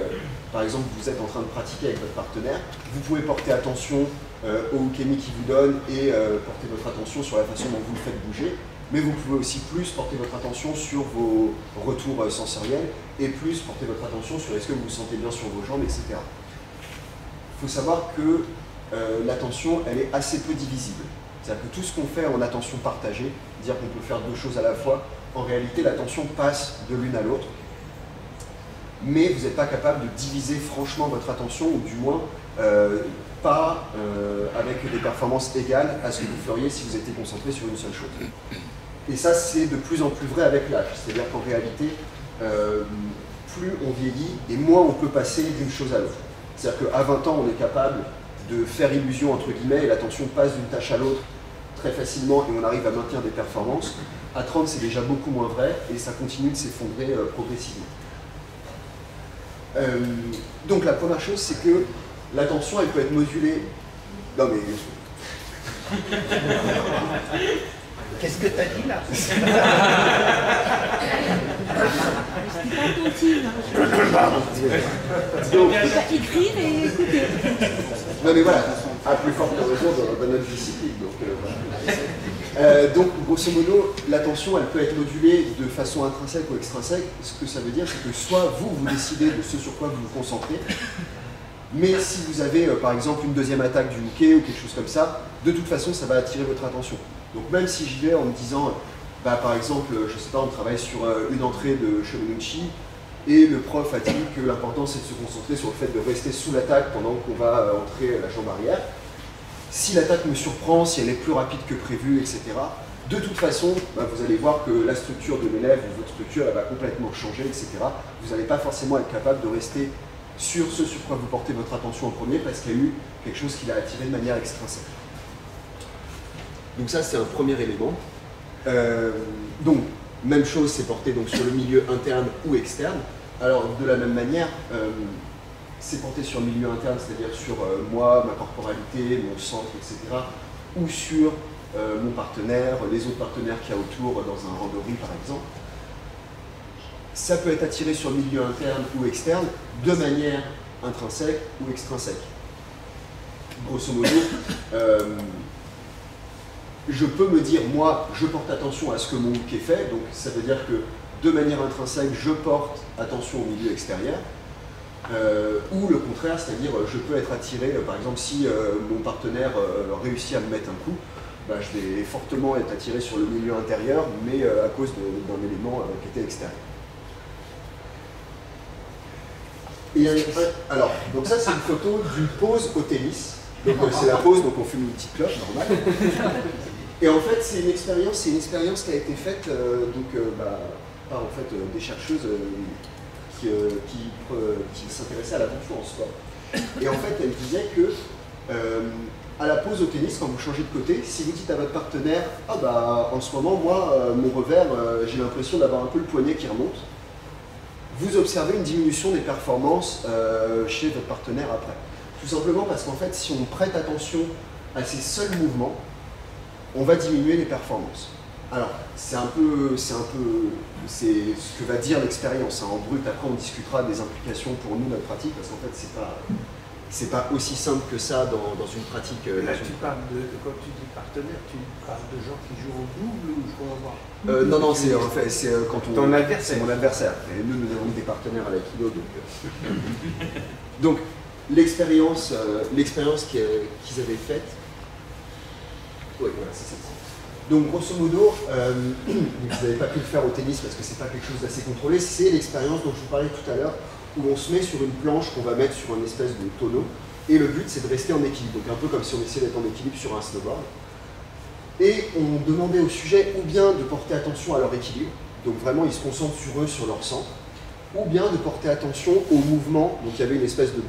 par exemple, vous êtes en train de pratiquer avec votre partenaire, vous pouvez porter attention aux kémies qu'il vous donne et porter votre attention sur la façon dont vous le faites bouger, mais vous pouvez aussi plus porter votre attention sur vos retours sensoriels et plus porter votre attention sur est-ce que vous vous sentez bien sur vos jambes, etc. Il faut savoir que l'attention, elle est assez peu divisible. C'est-à-dire que tout ce qu'on fait en attention partagée, dire qu'on peut faire deux choses à la fois, en réalité, l'attention passe de l'une à l'autre. Mais vous n'êtes pas capable de diviser franchement votre attention, ou du moins pas avec des performances égales à ce que vous feriez si vous étiez concentré sur une seule chose. Et ça, c'est de plus en plus vrai avec l'âge. C'est-à-dire qu'en réalité, plus on vieillit et moins on peut passer d'une chose à l'autre. C'est-à-dire qu'à 20 ans, on est capable de faire illusion, entre guillemets, et l'attention passe d'une tâche à l'autre très facilement et on arrive à maintenir des performances. À 30, c'est déjà beaucoup moins vrai et ça continue de s'effondrer progressivement. Donc la première chose, c'est que l'attention, elle peut être modulée... Non mais... Qu'est-ce que t'as dit là? C'était pas attentive. Donc, Écrire et écouter. non mais voilà, à plus forte raison dans notre discipline. Donc grosso modo, l'attention, elle peut être modulée de façon intrinsèque ou extrinsèque. Ce que ça veut dire, c'est que soit vous décidez de ce sur quoi vous vous concentrez, mais si vous avez par exemple une deuxième attaque du hockey ou quelque chose comme ça, de toute façon, ça va attirer votre attention. Donc même si j'y vais en me disant, bah, par exemple, je sais pas, on travaille sur une entrée de Shomenuchi, et le prof a dit que l'important c'est de se concentrer sur le fait de rester sous l'attaque pendant qu'on va entrer la jambe arrière. Si l'attaque me surprend, si elle est plus rapide que prévu, etc., de toute façon, bah, vous allez voir que la structure de l'élève ou votre structure, elle va complètement changer, etc. Vous n'allez pas forcément être capable de rester sur ce sur quoi vous portez votre attention en premier parce qu'il y a eu quelque chose qui l'a attiré de manière extrinsèque. Donc ça, c'est un premier élément. Donc, même chose, c'est porté donc, sur le milieu interne ou externe. Alors, de la même manière, c'est porté sur le milieu interne, c'est-à-dire sur moi, ma corporalité, mon centre, etc. Ou sur mon partenaire, les autres partenaires qu'il y a autour dans un randori, par exemple. Ça peut être attiré sur le milieu interne ou externe de manière intrinsèque ou extrinsèque. Grosso modo, je peux me dire, moi, je porte attention à ce que mon hook est fait, donc ça veut dire que de manière intrinsèque, je porte attention au milieu extérieur, ou le contraire, c'est-à-dire je peux être attiré, par exemple, si mon partenaire réussit à me mettre un coup, bah, je vais fortement être attiré sur le milieu intérieur, mais à cause d'un élément qui était extérieur. Et alors, donc ça c'est une photo d'une pause au tennis. Donc c'est la pause, donc on fume une petite cloche, normal. Et en fait, c'est une expérience qui a été faite par en fait, des chercheuses qui s'intéressaient à l'attention en sport. Et en fait, elles disaient que à la pause au tennis, quand vous changez de côté, si vous dites à votre partenaire « Ah bah en ce moment, moi, mon revers, j'ai l'impression d'avoir un peu le poignet qui remonte », vous observez une diminution des performances chez votre partenaire après. Tout simplement parce qu'en fait, si on prête attention à ces seuls mouvements, on va diminuer les performances. Alors, c'est ce que va dire l'expérience. Hein. En brut, après, on discutera des implications pour nous, notre pratique, parce qu'en fait, c'est pas aussi simple que ça dans une pratique. Là, tu parles quand tu dis partenaire, tu parles de gens qui jouent au double ou je crois avoir non, c'est en fait, c'est quand on. Ton adversaire. C'est mon adversaire. Et nous avons des partenaires à l'aïkido, donc l'expérience qu'ils avaient faite. Oui, voilà, c'est ça. Donc, grosso modo, vous n'avez pas pu le faire au tennis parce que c'est pas quelque chose d'assez contrôlé. C'est l'expérience dont je vous parlais tout à l'heure, où on se met sur une planche qu'on va mettre sur une espèce de tonneau. Et le but, c'est de rester en équilibre. Donc, un peu comme si on essayait d'être en équilibre sur un snowboard. Et on demandait au sujet ou bien de porter attention à leur équilibre, donc vraiment ils se concentrent sur eux, sur leur centre, ou bien de porter attention au mouvement, donc il y avait une espèce de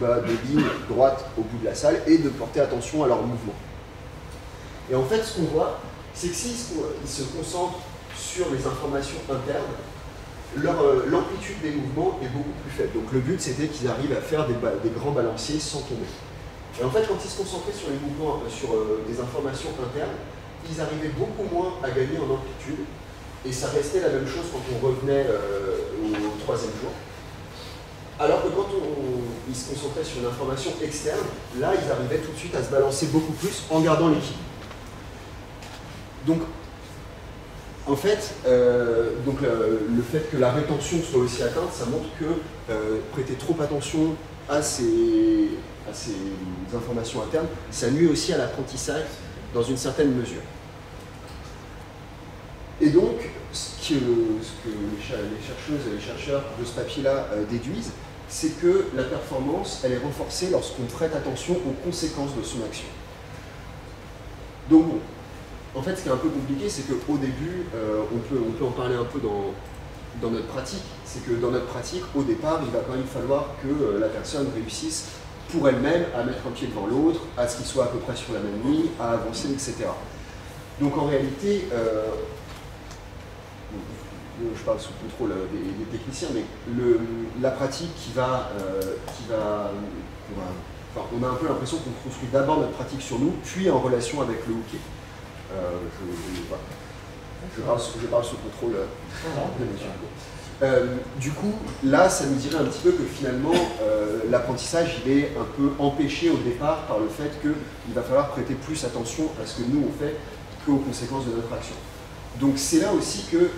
ligne droite au bout de la salle, et de porter attention à leur mouvement. Et en fait, ce qu'on voit, c'est que s'ils se concentrent sur les informations internes, l'amplitude des mouvements est beaucoup plus faible. Donc le but, c'était qu'ils arrivent à faire des grands balanciers sans tomber. Et en fait, quand ils se concentraient sur les mouvements, sur des informations internes, ils arrivaient beaucoup moins à gagner en amplitude, et ça restait la même chose quand on revenait au troisième jour. Alors que quand ils se concentraient sur une information externe, là, ils arrivaient tout de suite à se balancer beaucoup plus en gardant l'équilibre. Donc, en fait, le fait que la rétention soit aussi atteinte, ça montre que prêter trop attention à ces informations internes, ça nuit aussi à l'apprentissage dans une certaine mesure. Et donc, ce que les chercheuses et les chercheurs de ce papier-là déduisent, c'est que la performance, elle est renforcée lorsqu'on prête attention aux conséquences de son action. Donc bon, en fait, ce qui est un peu compliqué, c'est qu'au début, on peut en parler un peu dans notre pratique. C'est que dans notre pratique, au départ, il va quand même falloir que la personne réussisse pour elle-même à mettre un pied devant l'autre, à ce qu'il soit à peu près sur la même ligne, à avancer, etc. Donc en réalité, je parle sous contrôle des techniciens, mais la pratique enfin, on a un peu l'impression qu'on construit d'abord notre pratique sur nous, puis en relation avec le hooké. Je parle sous contrôle de monsieur. Du coup, là, ça nous dirait un petit peu que finalement, l'apprentissage, il est un peu empêché au départ par le fait qu'il va falloir prêter plus attention à ce que nous, on fait qu'aux conséquences de notre action. Donc c'est là aussi que,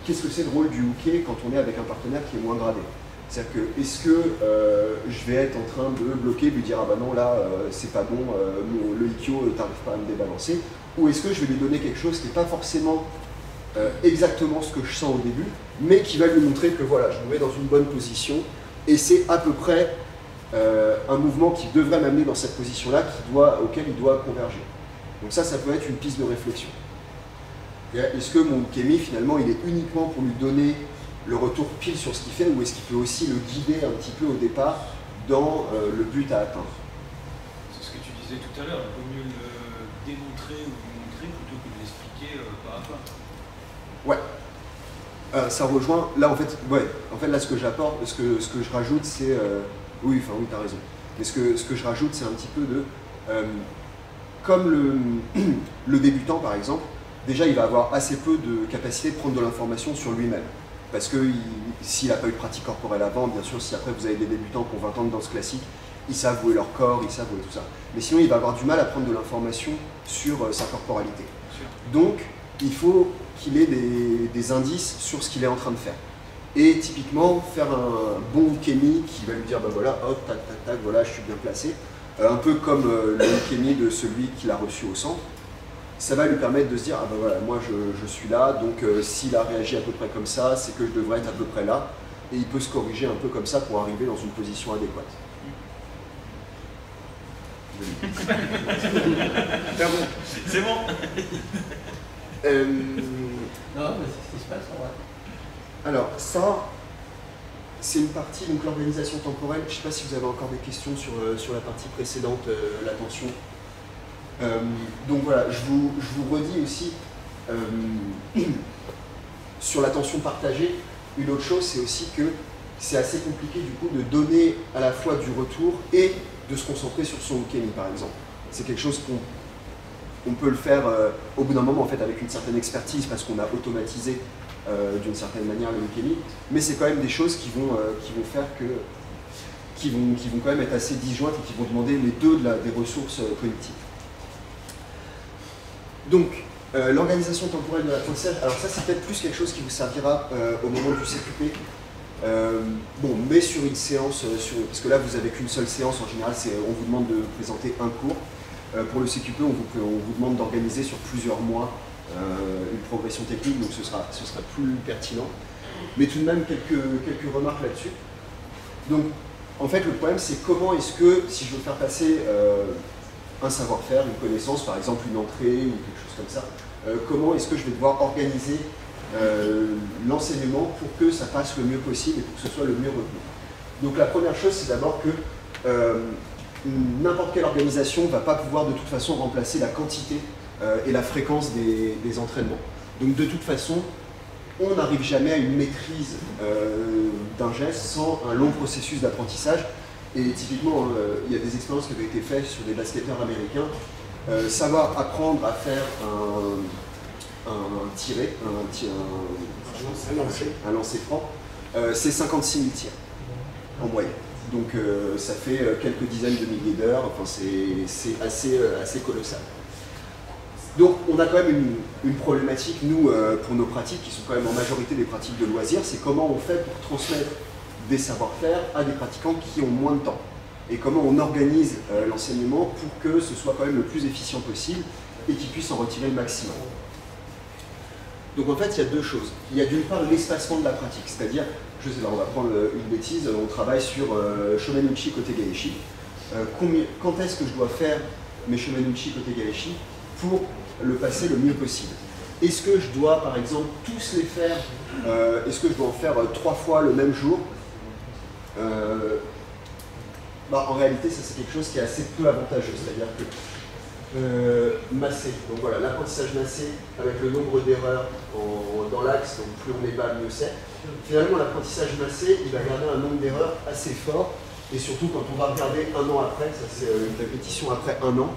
qu'est-ce que c'est le rôle du hooké quand on est avec un partenaire qui est moins gradé? C'est-à-dire que, est-ce que je vais être en train de bloquer, lui dire « Ah bah non, là, c'est pas bon, le Ikkyo, t'arrives pas à me débalancer », ou est-ce que je vais lui donner quelque chose qui n'est pas forcément exactement ce que je sens au début, mais qui va lui montrer que voilà, je me mets dans une bonne position, et c'est à peu près un mouvement qui devrait m'amener dans cette position-là, auquel il doit converger. Donc ça peut être une piste de réflexion. Est-ce que mon ukemi, finalement, il est uniquement pour lui donner le retour pile sur ce qu'il fait, ou est-ce qu'il peut aussi le guider un petit peu au départ dans le but à atteindre? C'est ce que tu disais tout à l'heure, il vaut mieux le démontrer ou le montrer plutôt que de l'expliquer pas à pas. Ouais. Ça rejoint, là en fait, là ce que j'apporte, ce que je rajoute, c'est... oui, t'as raison. Mais ce que je rajoute, c'est un petit peu de... comme le débutant, par exemple, déjà il va avoir assez peu de capacité de prendre de l'information sur lui-même. Parce que s'il n'a pas eu de pratique corporelle avant, bien sûr, si après vous avez des débutants qui ont 20 ans de danse classique, ils savent où est leur corps, ils savent où est tout ça. Mais sinon, il va avoir du mal à prendre de l'information sur sa corporalité. Donc, il faut qu'il ait des indices sur ce qu'il est en train de faire. Et typiquement, faire un bon ukemi qui va lui dire, bah voilà, hop, tac, tac, tac, voilà, je suis bien placé. Un peu comme le ukemi de celui qui l'a reçu au centre. Ça va lui permettre de se dire, ah ben voilà, moi je suis là, donc s'il a réagi à peu près comme ça, c'est que je devrais être à peu près là, et il peut se corriger un peu comme ça pour arriver dans une position adéquate. C'est bon. Non, mais c'est ce qui se passe en vrai. Alors ça, c'est une partie, donc l'organisation temporelle. Je ne sais pas si vous avez encore des questions sur la partie précédente, l'attention. Donc voilà, je vous redis aussi, sur l'attention partagée, une autre chose, c'est aussi que c'est assez compliqué du coup de donner à la fois du retour et de se concentrer sur son ukemi par exemple. C'est quelque chose qu'on peut le faire au bout d'un moment en fait avec une certaine expertise parce qu'on a automatisé d'une certaine manière le ukemi, mais c'est quand même des choses qui vont faire que qui vont quand même être assez disjointes et qui vont demander les deux des ressources cognitives. Donc, l'organisation temporelle de l'apprentissage, alors ça c'est peut-être plus quelque chose qui vous servira au moment du CQP. Mais sur une séance, parce que là vous n'avez qu'une seule séance, en général on vous demande de présenter un cours. Pour le CQP, on vous demande d'organiser sur plusieurs mois une progression technique, donc ce sera plus pertinent. Mais tout de même quelques remarques là-dessus. Donc, en fait, le problème c'est comment est-ce que, si je veux faire passer un savoir-faire, une connaissance, par exemple une entrée ou quelque chose comme ça, comment est-ce que je vais devoir organiser l'enseignement pour que ça passe le mieux possible et pour que ce soit le mieux retenu. Donc la première chose, c'est d'abord que n'importe quelle organisation ne va pas pouvoir de toute façon remplacer la quantité et la fréquence des entraînements. Donc de toute façon, on n'arrive jamais à une maîtrise d'un geste sans un long processus d'apprentissage. Et typiquement, il y a des expériences qui avaient été faites sur des basketteurs américains. Savoir apprendre à faire un tiré, un lancer franc, c'est 56 000 tirs en moyenne. Donc ça fait quelques dizaines de milliers d'heures, enfin, c'est assez colossal. Donc on a quand même une problématique, nous, pour nos pratiques, qui sont quand même en majorité des pratiques de loisirs, c'est comment on fait pour transmettre des savoir-faire à des pratiquants qui ont moins de temps. Et comment on organise l'enseignement pour que ce soit quand même le plus efficient possible et qu'ils puissent en retirer le maximum. Donc en fait, il y a deux choses. Il y a d'une part l'espacement de la pratique, c'est-à-dire, je sais pas, on va prendre une bêtise, on travaille sur Shomenuchi côté Gaeshi. Quand est-ce que je dois faire mes Shomenuchi côté Gaeshi pour le passer le mieux possible. Est-ce que je dois, par exemple, tous les faire, est-ce que je dois en faire 3 fois le même jour? En réalité, ça c'est quelque chose qui est assez peu avantageux, c'est-à-dire que massé, donc voilà, l'apprentissage massé avec le nombre d'erreurs dans l'axe, donc plus on est bas, mieux c'est. Finalement, l'apprentissage massé, il va garder un nombre d'erreurs assez fort, et surtout quand on va regarder un an après, ça c'est une répétition après un an,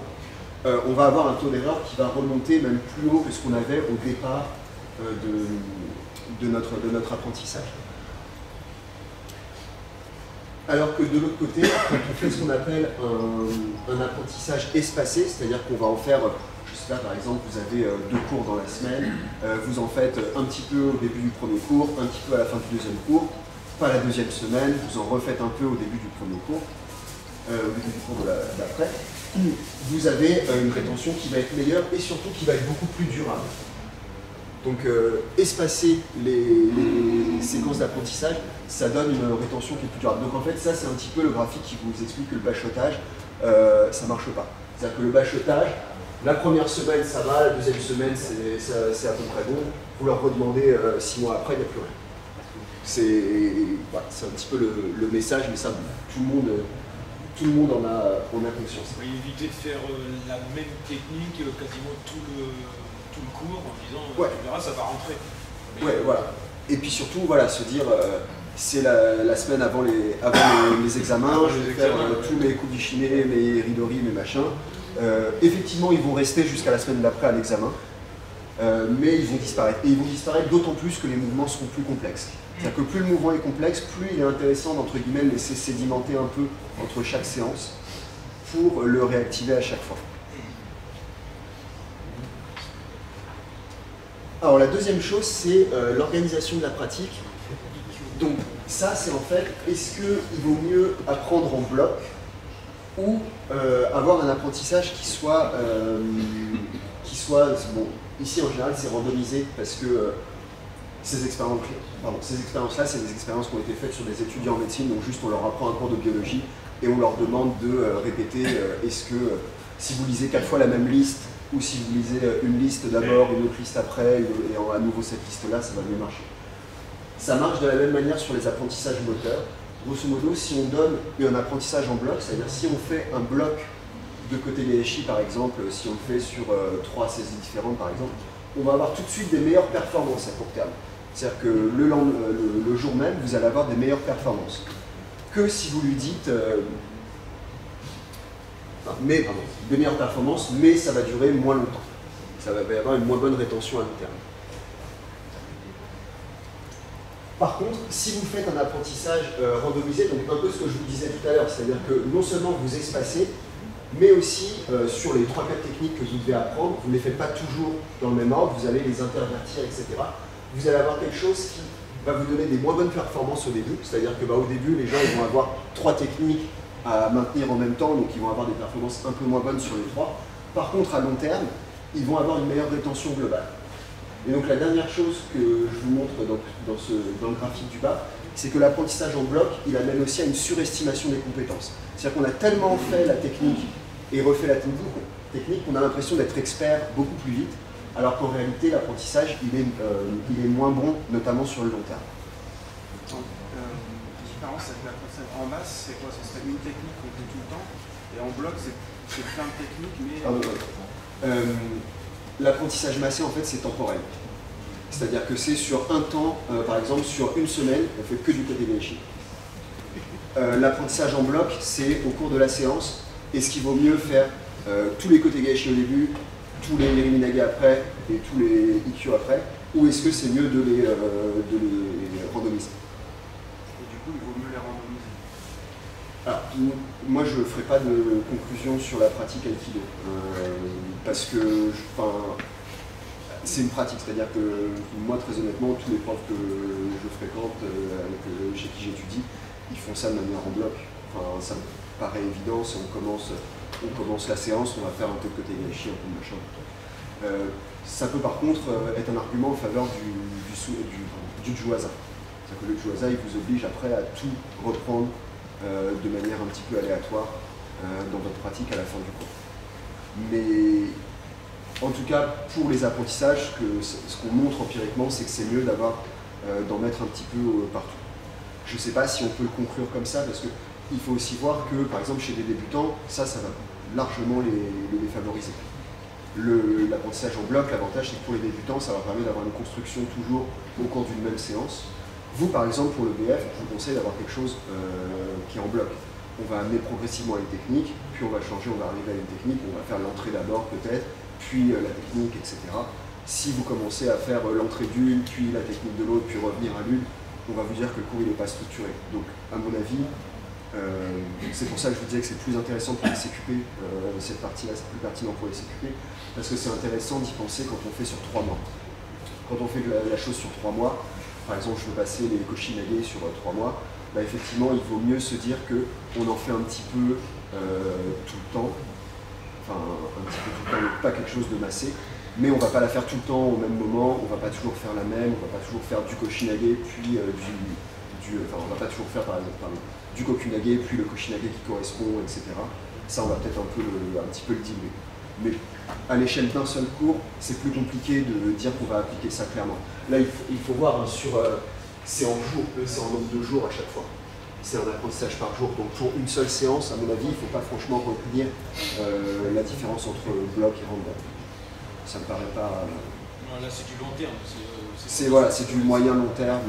on va avoir un taux d'erreur qui va remonter même plus haut que ce qu'on avait au départ de notre apprentissage. Alors que de l'autre côté, quand on fait ce qu'on appelle un apprentissage espacé, c'est-à-dire qu'on va en faire, je sais pas, par exemple, vous avez 2 cours dans la semaine, vous en faites un petit peu au début du premier cours, un petit peu à la fin du deuxième cours, pas la deuxième semaine, vous en refaites un peu au début du premier cours, au début du cours d'après, vous avez une rétention qui va être meilleure et surtout qui va être beaucoup plus durable. Donc espacer les séquences d'apprentissage, ça donne une rétention qui est plus durable. Donc en fait, ça c'est un petit peu le graphique qui vous explique que le bachotage, ça ne marche pas. C'est-à-dire que le bachotage, la première semaine ça va, la deuxième semaine c'est à peu près bon, vous leur redemandez 6 mois après, il n'y a plus rien. C'est un petit peu le message, mais ça, tout le monde en a conscience. Il faut éviter de faire la même technique quasiment tout le cours en disant tu verras, ça va rentrer. Mais ouais, voilà. Et puis surtout, voilà, se dire c'est la semaine avant les examens, je vais faire tous mes Kubishime, mes Ridori, mes machins. Effectivement, ils vont rester jusqu'à la semaine d'après à l'examen, mais ils vont disparaître. Et ils vont disparaître d'autant plus que les mouvements seront plus complexes. C'est-à-dire que plus le mouvement est complexe, plus il est intéressant d'entre guillemets le laisser sédimenter un peu entre chaque séance pour le réactiver à chaque fois. Alors la deuxième chose, c'est l'organisation de la pratique. Donc ça, c'est en fait, est-ce qu'il vaut mieux apprendre en bloc ou avoir un apprentissage qui soit bon, ici en général c'est randomisé parce que ces expériences-là, c'est des expériences qui ont été faites sur des étudiants en médecine, donc juste on leur apprend un cours de biologie et on leur demande de répéter est-ce que si vous lisez 4 fois la même liste, ou si vous lisez une liste d'abord, une autre liste après, et à nouveau cette liste-là, ça va mieux marcher. Ça marche de la même manière sur les apprentissages moteurs. Grosso modo, si on donne un apprentissage en bloc, c'est-à-dire si on fait un bloc de côté Gaeshi par exemple, si on le fait sur 3 saisies différentes par exemple, on va avoir tout de suite des meilleures performances à court terme. C'est-à-dire que le jour même, vous allez avoir des meilleures performances. Que si vous lui dites des meilleures performances, mais ça va durer moins longtemps. Ça va y avoir une moins bonne rétention à long terme. Par contre, si vous faites un apprentissage randomisé, donc un peu ce que je vous disais tout à l'heure, c'est-à-dire que non seulement vous espacez, mais aussi sur les 3-4 techniques que vous devez apprendre, vous ne les faites pas toujours dans le même ordre, vous allez les intervertir, etc. Vous allez avoir quelque chose qui va vous donner des moins bonnes performances au début, c'est-à-dire que au début, les gens ils vont avoir 3 techniques à maintenir en même temps, donc ils vont avoir des performances un peu moins bonnes sur les 3. Par contre, à long terme, ils vont avoir une meilleure rétention globale. Et donc la dernière chose que je vous montre dans le graphique du bas, c'est que l'apprentissage en bloc, il amène aussi à une surestimation des compétences. C'est-à-dire qu'on a tellement fait la technique et refait la technique qu'on a l'impression d'être expert beaucoup plus vite, alors qu'en réalité, l'apprentissage, il est moins bon, notamment sur le long terme. La différence avec l'apprentissage en masse, c'est quoi? Ce serait une technique qu'on fait tout le temps, et en bloc, c'est plein de techniques, mais... L'apprentissage massé, en fait, c'est temporel. C'est-à-dire que c'est sur un temps, par exemple, sur une semaine, on fait que du côté Gaeshi. L'apprentissage en bloc, c'est au cours de la séance. Est-ce qu'il vaut mieux faire tous les côtés Gaeshi au début, tous les Riminage après et tous les Ikkyo après, ou est-ce que c'est mieux de les randomiser? Et du coup, il vaut mieux les randomiser. Alors, moi, je ne ferai pas de conclusion sur la pratique Aikido, parce que c'est une pratique, c'est-à-dire que moi, très honnêtement, tous les profs que je fréquente, chez qui j'étudie, ils font ça de manière en bloc. Enfin, ça me paraît évident, si on commence la séance, on va faire un peu de côté Gaeshi, un peu de machin. Ça peut par contre être un argument en faveur du Juwaza. C'est-à-dire que le Juwaza, il vous oblige après à tout reprendre de manière un petit peu aléatoire dans votre pratique à la fin du cours. Mais en tout cas, pour les apprentissages, ce qu'on montre empiriquement, c'est que c'est mieux d'en mettre un petit peu partout. Je ne sais pas si on peut le conclure comme ça, parce qu'il faut aussi voir que, par exemple, chez des débutants, ça va largement les favoriser. L'apprentissage en bloc, l'avantage, c'est que pour les débutants, ça leur permet d'avoir une construction toujours au cours d'une même séance. Vous, par exemple, pour le BF, je vous conseille d'avoir quelque chose qui est en bloc. On va amener progressivement à une technique, puis on va changer, on va arriver à une technique, on va faire l'entrée d'abord peut-être, puis la technique, etc. Si vous commencez à faire l'entrée d'une, puis la technique de l'autre, puis revenir à l'une, on va vous dire que le cours n'est pas structuré. Donc, à mon avis, c'est pour ça que je vous disais que c'est plus intéressant pour les CQP, cette partie-là, c'est plus pertinent pour les CQP, parce que c'est intéressant d'y penser quand on fait sur 3 mois. Quand on fait la chose sur 3 mois, par exemple, je veux passer les Koshinage sur 3 mois, bah effectivement, il vaut mieux se dire qu'on en fait un petit peu tout le temps, enfin un petit peu tout le temps, donc pas quelque chose de massé, mais on ne va pas la faire tout le temps au même moment, on ne va pas toujours faire la même, on ne va pas toujours faire du Koshinage, puis on va pas toujours faire par exemple du Kokunage, puis le Koshinage qui correspond, etc. Ça, on va peut-être un petit peu le diluer. Mais à l'échelle d'un seul cours, c'est plus compliqué de dire qu'on va appliquer ça clairement. Là, il faut voir, hein, c'est en jours, c'est en nombre de jours à chaque fois. C'est un apprentissage par jour. Donc pour une seule séance, à mon avis, il ne faut pas franchement retenir la différence entre bloc et random. Ça me paraît pas... Non, là, c'est du long terme. C'est du moyen-long terme.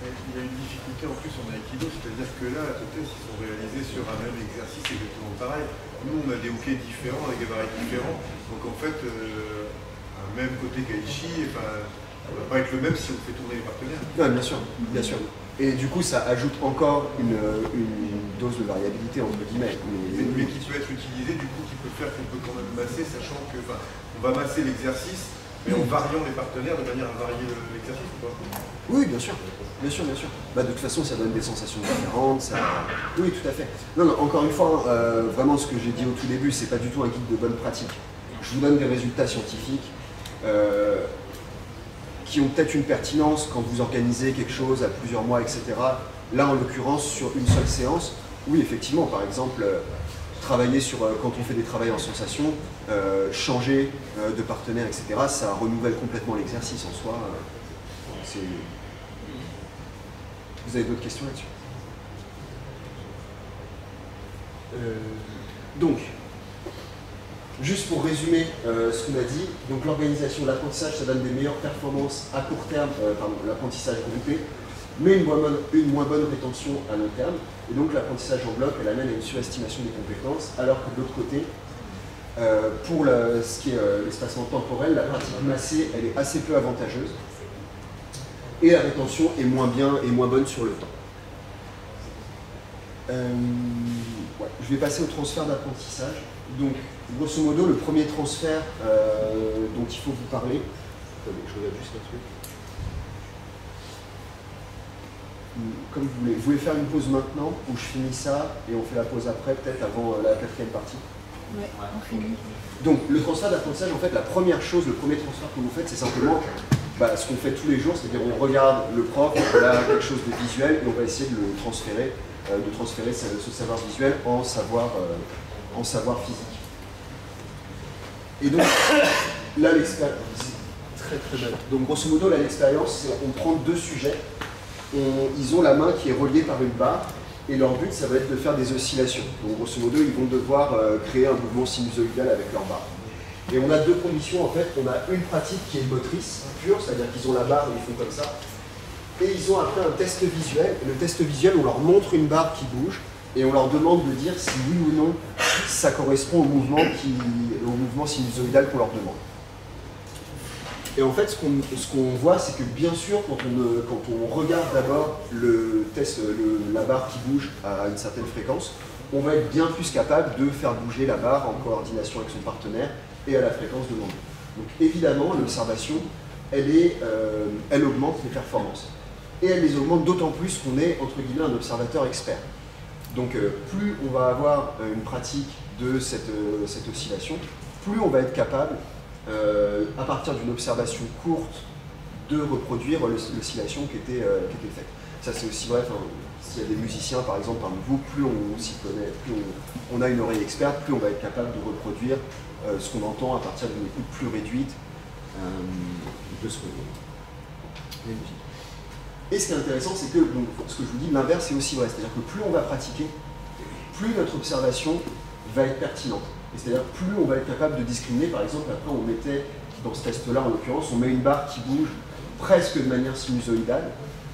Il y a une difficulté en plus en Aikido, c'est-à-dire que là, les tests sont réalisés sur un même exercice exactement pareil. Nous, on a des hokés différents, avec des barils différents. Donc en fait, un même côté Kaichi, ça ne va pas être le même si on fait tourner les partenaires. Non, bien sûr, bien sûr. Et du coup, ça ajoute encore une dose de variabilité, entre guillemets. Mais qui peut être utilisé, du coup, qui peut faire qu'on peut quand même masser, sachant que on va masser l'exercice, mais en variant les partenaires de manière à varier l'exercice ou pas? Oui, bien sûr. Bien sûr, bien sûr. Bah, de toute façon, ça donne des sensations différentes. Oui, tout à fait. Non, non, encore une fois, vraiment ce que j'ai dit au tout début, c'est pas du tout un guide de bonne pratique. Je vous donne des résultats scientifiques qui ont peut-être une pertinence quand vous organisez quelque chose à plusieurs mois, etc. Là, en l'occurrence, sur une seule séance, oui, effectivement, par exemple, travailler sur, quand on fait des travails en sensation, changer de partenaire, etc., ça renouvelle complètement l'exercice en soi. Vous avez d'autres questions là-dessus? Donc, juste pour résumer ce qu'on a dit, donc l'organisation de l'apprentissage, ça donne des meilleures performances à court terme, l'apprentissage groupé, mais une moins bonne rétention à long terme. Et donc l'apprentissage en bloc, elle amène à une surestimation des compétences, alors que de l'autre côté, pour ce qui est l'espacement temporel, la pratique massée, elle est assez peu avantageuse. Et la rétention est moins bien et moins bonne sur le temps. Ouais, je vais passer au transfert d'apprentissage. Donc, grosso modo, le premier transfert dont il faut vous parler. Attendez, je regarde juste un truc. Comme vous voulez. Vous voulez faire une pause maintenant ou je finis ça et on fait la pause après, peut-être avant la 4e partie? Ouais, on finit. Donc, le transfert d'apprentissage, en fait, la première chose, le premier transfert que vous faites, c'est simplement ce qu'on fait tous les jours, c'est-à-dire on regarde le prof, on a quelque chose de visuel et on va essayer de le transférer, ce savoir visuel en savoir physique. Et donc, là, l'expérience, très très belle. Donc, grosso modo, là, l'expérience, c'est on prend 2 sujets, ils ont la main qui est reliée par une barre, et leur but, ça va être de faire des oscillations. Donc, grosso modo, ils vont devoir créer un mouvement sinusoïdal avec leur barre. Et on a 2 conditions, en fait. On a une pratique qui est motrice, pure, c'est-à-dire qu'ils ont la barre et ils font comme ça. Et ils ont après un test visuel. Et le test visuel, on leur montre une barre qui bouge et on leur demande de dire si oui ou non ça correspond au mouvement sinusoïdal qu'on leur demande. Et en fait, ce qu'on voit, c'est que bien sûr, quand on regarde d'abord le test, la barre qui bouge à une certaine fréquence, on va être bien plus capable de faire bouger la barre en coordination avec son partenaire et à la fréquence demandée. Donc évidemment, l'observation, elle augmente les performances. Et elle les augmente d'autant plus qu'on est, entre guillemets, un observateur expert. Donc plus on va avoir une pratique de cette oscillation, plus on va être capable, à partir d'une observation courte, de reproduire l'oscillation qui était faite. Ça c'est aussi vrai, s'il y a des musiciens par exemple parmi vous, plus on s'y connaît, plus on a une oreille experte, plus on va être capable de reproduire ce qu'on entend à partir d'une écoute plus réduite de ce qu'on les musiques. Et ce qui est intéressant, c'est que, donc, ce que je vous dis, l'inverse est aussi vrai, c'est-à-dire que plus on va pratiquer, plus notre observation va être pertinente. C'est-à-dire plus on va être capable de discriminer. Par exemple, après on mettait, dans ce test-là en l'occurrence, on met une barre qui bouge presque de manière sinusoïdale.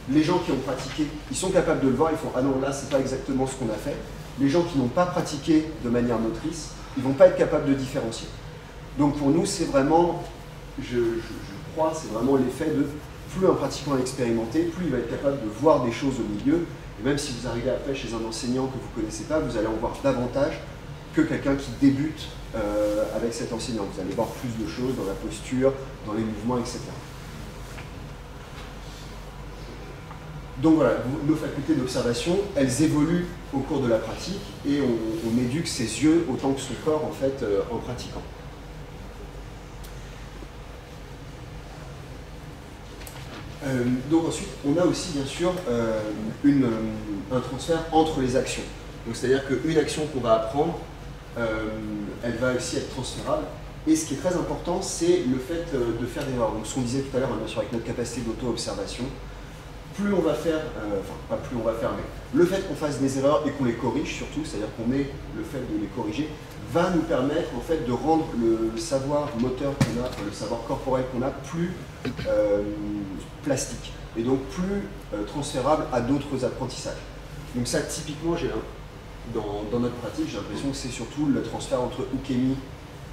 Les gens qui ont pratiqué, ils sont capables de le voir, ils font « Ah non, là, c'est pas exactement ce qu'on a fait ». Les gens qui n'ont pas pratiqué de manière motrice, ils vont pas être capables de différencier. Donc pour nous, c'est vraiment, je crois, c'est vraiment l'effet de plus un pratiquant est expérimenté, plus il va être capable de voir des choses au milieu. Et même si vous arrivez après chez un enseignant que vous ne connaissez pas, vous allez en voir davantage que quelqu'un qui débute avec cet enseignant. Vous allez voir plus de choses dans la posture, dans les mouvements, etc. Donc voilà, nos facultés d'observation, elles évoluent au cours de la pratique et on éduque ses yeux autant que son corps en fait en pratiquant. Donc ensuite, on a aussi bien sûr un transfert entre les actions. Donc c'est-à-dire qu'une action qu'on va apprendre, elle va aussi être transférable. Et ce qui est très important, c'est le fait de faire des erreurs. Donc ce qu'on disait tout à l'heure, bien sûr, avec notre capacité d'auto-observation, plus on va faire, enfin pas plus on va faire, mais le fait qu'on fasse des erreurs et qu'on les corrige surtout, c'est-à-dire qu'on ait le fait de les corriger, va nous permettre en fait de rendre le savoir moteur qu'on a, enfin, le savoir corporel qu'on a plus plastique et donc plus transférable à d'autres apprentissages. Donc ça typiquement, dans notre pratique, j'ai l'impression que c'est surtout le transfert entre ukemi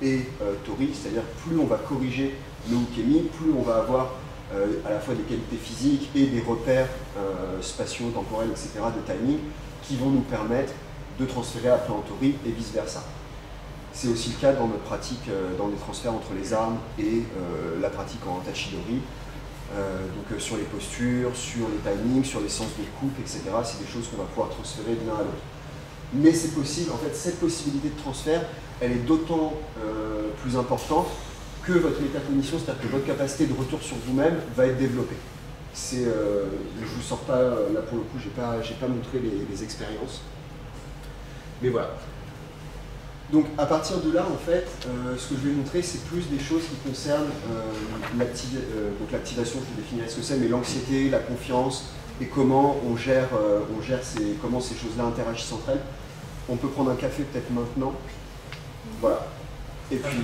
et tori, c'est-à-dire plus on va corriger nos ukemi, plus on va avoir à la fois des qualités physiques et des repères spatiaux, temporels, etc., de timing, qui vont nous permettre de transférer après en tori et vice-versa. C'est aussi le cas dans notre pratique, dans les transferts entre les armes et la pratique en tachidori. Donc sur les postures, sur les timings, sur les sens de coupe, etc. C'est des choses qu'on va pouvoir transférer de l'un à l'autre. Mais c'est possible, en fait, cette possibilité de transfert, elle est d'autant plus importante que votre métacognition, c'est-à-dire que votre capacité de retour sur vous-même va être développée. Je ne vous sors pas, là pour le coup, j'ai pas montré les expériences. Mais voilà. Donc à partir de là, en fait, ce que je vais montrer, c'est plus des choses qui concernent l'activation, je vous définirai ce que c'est, mais l'anxiété, la confiance, et comment on gère comment ces choses-là interagissent entre elles. On peut prendre un café peut-être maintenant. Voilà. Et puis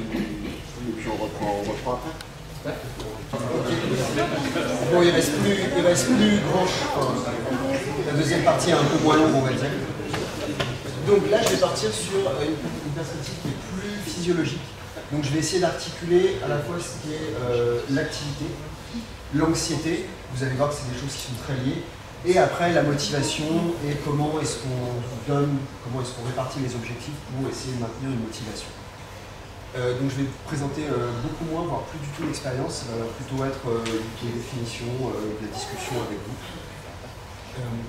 on reprend après. Bon, il reste plus grand chose. La deuxième partie est un peu moins longue, on va dire. Donc là, je vais partir sur une perspective qui est plus physiologique. Donc je vais essayer d'articuler à la fois ce qui est l'activité, l'anxiété, vous allez voir que c'est des choses qui sont très liées, et après la motivation et comment est-ce qu'on répartit les objectifs pour essayer de maintenir une motivation. Donc je vais vous présenter beaucoup moins, voire plus du tout l'expérience, plutôt être des définitions, de la discussion avec vous.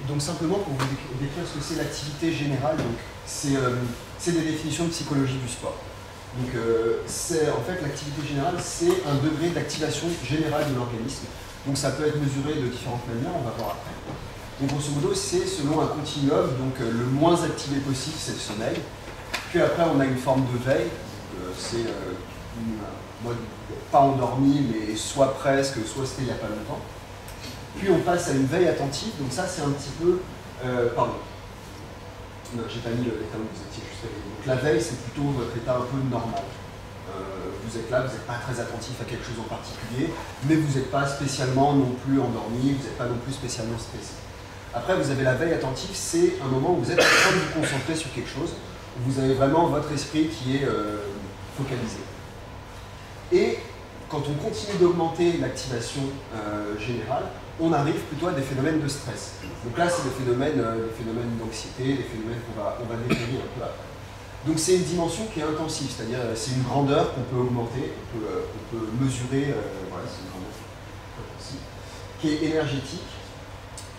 Donc simplement pour vous décrire ce que c'est l'activité générale, c'est des définitions de psychologie du sport. Donc en fait l'activité générale, c'est un degré d'activation générale de l'organisme. Donc ça peut être mesuré de différentes manières, on va voir après. Donc grosso modo, c'est selon un continuum, donc le moins activé possible, c'est le sommeil. Puis après, on a une forme de veille, c'est mode pas endormi, mais soit presque, soit c'était il n'y a pas longtemps. Puis on passe à une veille attentive, donc ça c'est un petit peu... pardon. Non, j'ai pas mis l'état où vous étiez juste réveillé. Donc la veille, c'est plutôt votre état un peu normal. Vous êtes là, vous n'êtes pas très attentif à quelque chose en particulier, mais vous n'êtes pas spécialement non plus endormi, vous n'êtes pas non plus spécialement stressé. Après, vous avez la veille attentive, c'est un moment où vous êtes en train de vous concentrer sur quelque chose, où vous avez vraiment votre esprit qui est focalisé. Et quand on continue d'augmenter l'activation générale, on arrive plutôt à des phénomènes de stress. Donc là, c'est des phénomènes d'anxiété, des phénomènes qu'on va définir un peu après. Donc c'est une dimension qui est intensive, c'est-à-dire c'est une grandeur qu'on peut augmenter, on peut mesurer, voilà, c'est une grandeur intensive, qui est énergétique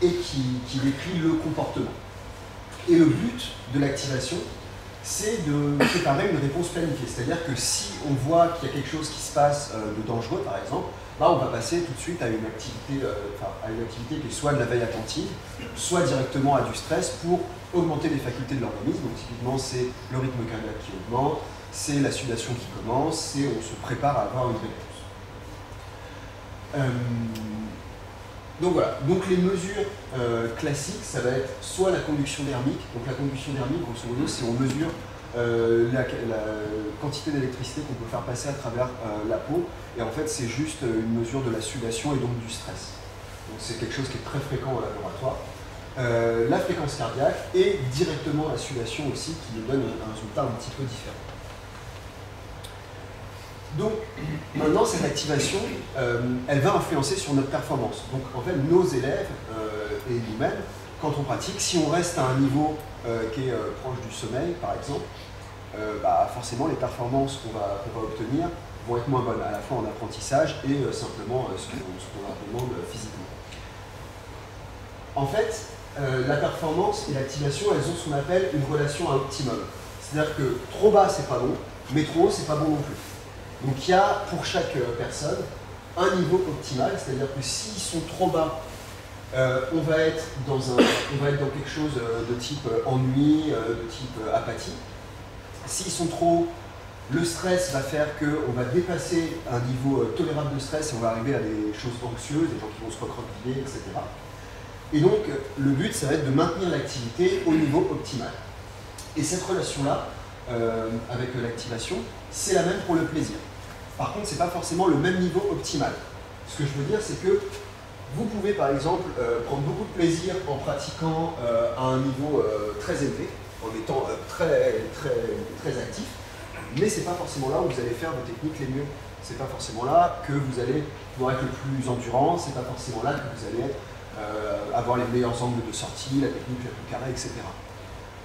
et qui décrit le comportement. Et le but de l'activation, c'est de préparer une réponse planifiée. C'est-à-dire que si on voit qu'il y a quelque chose qui se passe de dangereux, par exemple, là on va passer tout de suite à une activité qui est soit de la veille attentive, soit directement à du stress pour augmenter les facultés de l'organisme. Donc typiquement c'est le rythme cardiaque qui augmente, c'est la sudation qui commence, c'est on se prépare à avoir une réponse. Donc voilà, donc les mesures classiques, ça va être soit la conduction thermique. Donc la conduction thermique, grosso modo, c'est on mesure la quantité d'électricité qu'on peut faire passer à travers la peau. Et en fait, c'est juste une mesure de la sudation et donc du stress. Donc c'est quelque chose qui est très fréquent au laboratoire. La fréquence cardiaque et directement la sudation aussi, qui nous donne un résultat un petit peu différent. Donc, maintenant, cette activation, elle va influencer sur notre performance. Donc, en fait, nos élèves et nous-mêmes, quand on pratique, si on reste à un niveau qui est proche du sommeil, par exemple, forcément, les performances qu'on va obtenir vont être moins bonnes, à la fois en apprentissage et simplement ce qu'on leur demande physiquement. En fait, la performance et l'activation, elles ont ce qu'on appelle une relation à optimum. C'est-à-dire que trop bas, c'est pas bon, mais trop haut, c'est pas bon non plus. Donc il y a pour chaque personne un niveau optimal, c'est-à-dire que s'ils sont trop bas, on va être dans quelque chose de type ennui, de type apathie. S'ils sont trop hauts, le stress va faire qu'on va dépasser un niveau tolérable de stress et on va arriver à des choses anxieuses, des gens qui vont se recroqueviller, etc. Et donc le but, ça va être de maintenir l'activité au niveau optimal. Et cette relation-là, avec l'activation, c'est la même pour le plaisir. Par contre, ce n'est pas forcément le même niveau optimal. Ce que je veux dire, c'est que vous pouvez, par exemple, prendre beaucoup de plaisir en pratiquant à un niveau très élevé, en étant très actif, mais ce n'est pas forcément là où vous allez faire vos techniques les mieux. Ce n'est pas forcément là que vous allez pouvoir être le plus endurant, ce n'est pas forcément là que vous allez avoir les meilleurs angles de sortie, la technique la plus carrée, etc.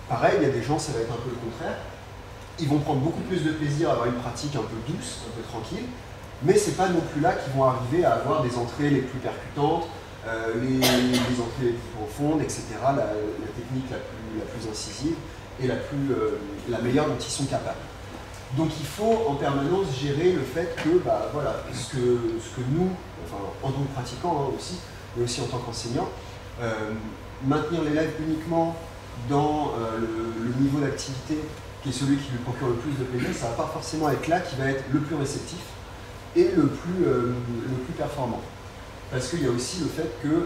Pareil, il y a des gens, ça va être un peu le contraire. Ils vont prendre beaucoup plus de plaisir à avoir une pratique un peu douce, un peu tranquille, mais ce n'est pas non plus là qu'ils vont arriver à avoir des entrées les plus percutantes, les entrées les plus profondes, etc., la technique la plus incisive et la meilleure dont ils sont capables. Donc il faut en permanence gérer le fait que, ce que nous, enfin, en tant que pratiquants aussi, mais aussi en tant qu'enseignants, maintenir l'élève uniquement dans le niveau d'activité qui est celui qui lui procure le plus de plaisir, ça ne va pas forcément être là qui va être le plus réceptif et le plus performant. Parce qu'il y a aussi le fait que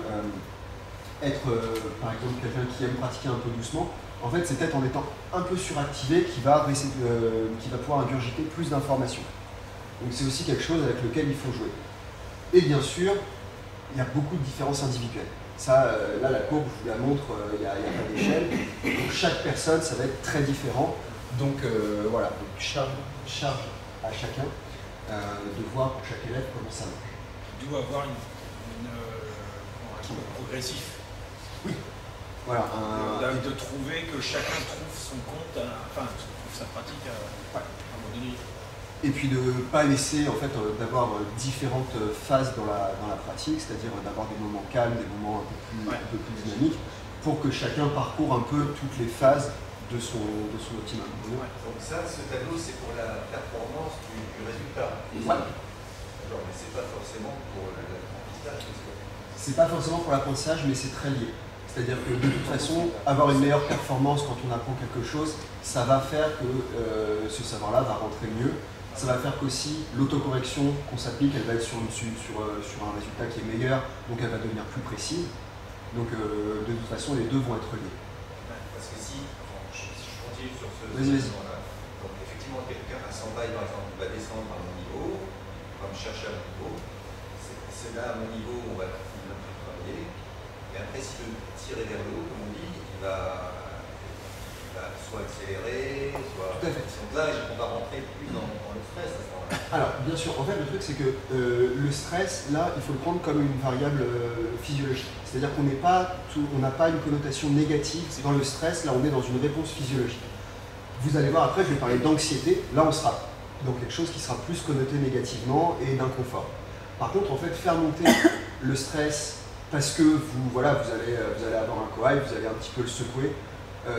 être, par exemple, quelqu'un qui aime pratiquer un peu doucement, en fait, c'est peut-être en étant un peu suractivé qui va pouvoir ingurgiter plus d'informations. Donc c'est aussi quelque chose avec lequel il faut jouer. Et bien sûr, il y a beaucoup de différences individuelles. Ça, là, la courbe, je vous la montre, il n'y a pas d'échelle. Donc chaque personne, ça va être très différent. Donc voilà, donc, charge à chacun de voir pour chaque élève comment ça marche. Il doit avoir un rythme progressif. Oui. Voilà. De trouver que chacun trouve son compte, trouve sa pratique à un moment donné. Et puis de ne pas laisser, en fait, d'avoir différentes phases dans la pratique, c'est-à-dire d'avoir des moments calmes, des moments un peu plus dynamiques, pour que chacun parcourt un peu toutes les phases de son optimum. Ouais. Donc ça, ce tableau, c'est pour la performance du résultat. Ouais. Alors, mais c'est pas forcément pour l'apprentissage. C'est pas forcément pour l'apprentissage, mais c'est très lié. C'est-à-dire que de toute façon, avoir une meilleure performance quand on apprend quelque chose, ça va faire que ce savoir-là va rentrer mieux. Ça va faire qu'aussi l'autocorrection qu'on s'applique, elle va être sur un résultat qui est meilleur, donc elle va devenir plus précise. Donc de toute façon, les deux vont être liés. Parce que si je continue sur ce raisonnement-là, donc effectivement quelqu'un à 100 bails par exemple, va descendre à mon niveau, va me chercher à mon niveau, c'est là à mon niveau où on va travailler, et après si je tire vers le haut, comme on dit, il va soit accélérer, soit... Tout à fait. Donc là, on va rentrer plus dans le stress à ce moment-là. Alors, bien sûr, en fait, le truc, c'est que le stress, là, il faut le prendre comme une variable physiologique. C'est-à-dire qu'on n'a pas une connotation négative dans le stress, là, on est dans une réponse physiologique. Vous allez voir, après, je vais parler d'anxiété, là, on sera dans quelque chose qui sera plus connoté négativement et d'inconfort. Par contre, en fait, faire monter le stress parce que vous allez avoir un coail, vous allez un petit peu le secouer,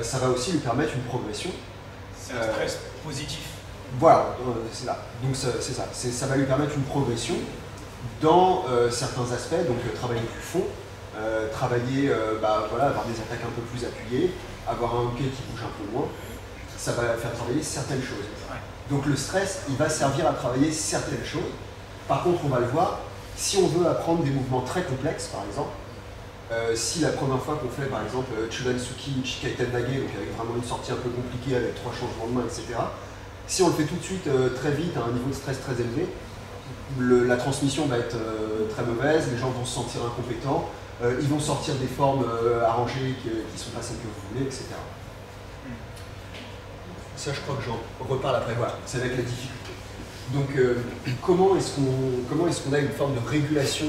ça va aussi lui permettre une progression. C'est un stress positif. Voilà, c'est là. Donc c'est ça. Ça va lui permettre une progression dans certains aspects, donc travailler plus fond, travailler, voilà, avoir des attaques un peu plus appuyées, avoir un hockey qui bouge un peu moins, ça va faire travailler certaines choses. Donc le stress, il va servir à travailler certaines choses. Par contre, on va le voir, si on veut apprendre des mouvements très complexes, par exemple, si la première fois qu'on fait, par exemple, Chudansuki Chikaiten Nage, donc avec vraiment une sortie un peu compliquée, avec 3 changements de main, etc., si on le fait tout de suite très vite, à un niveau de stress très élevé, la transmission va être très mauvaise, les gens vont se sentir incompétents, ils vont sortir des formes arrangées qui ne sont pas celles que vous voulez, etc. Ça, je crois que j'en reparle après. Voilà, c'est avec la difficulté. Donc, comment est-ce qu'on a une forme de régulation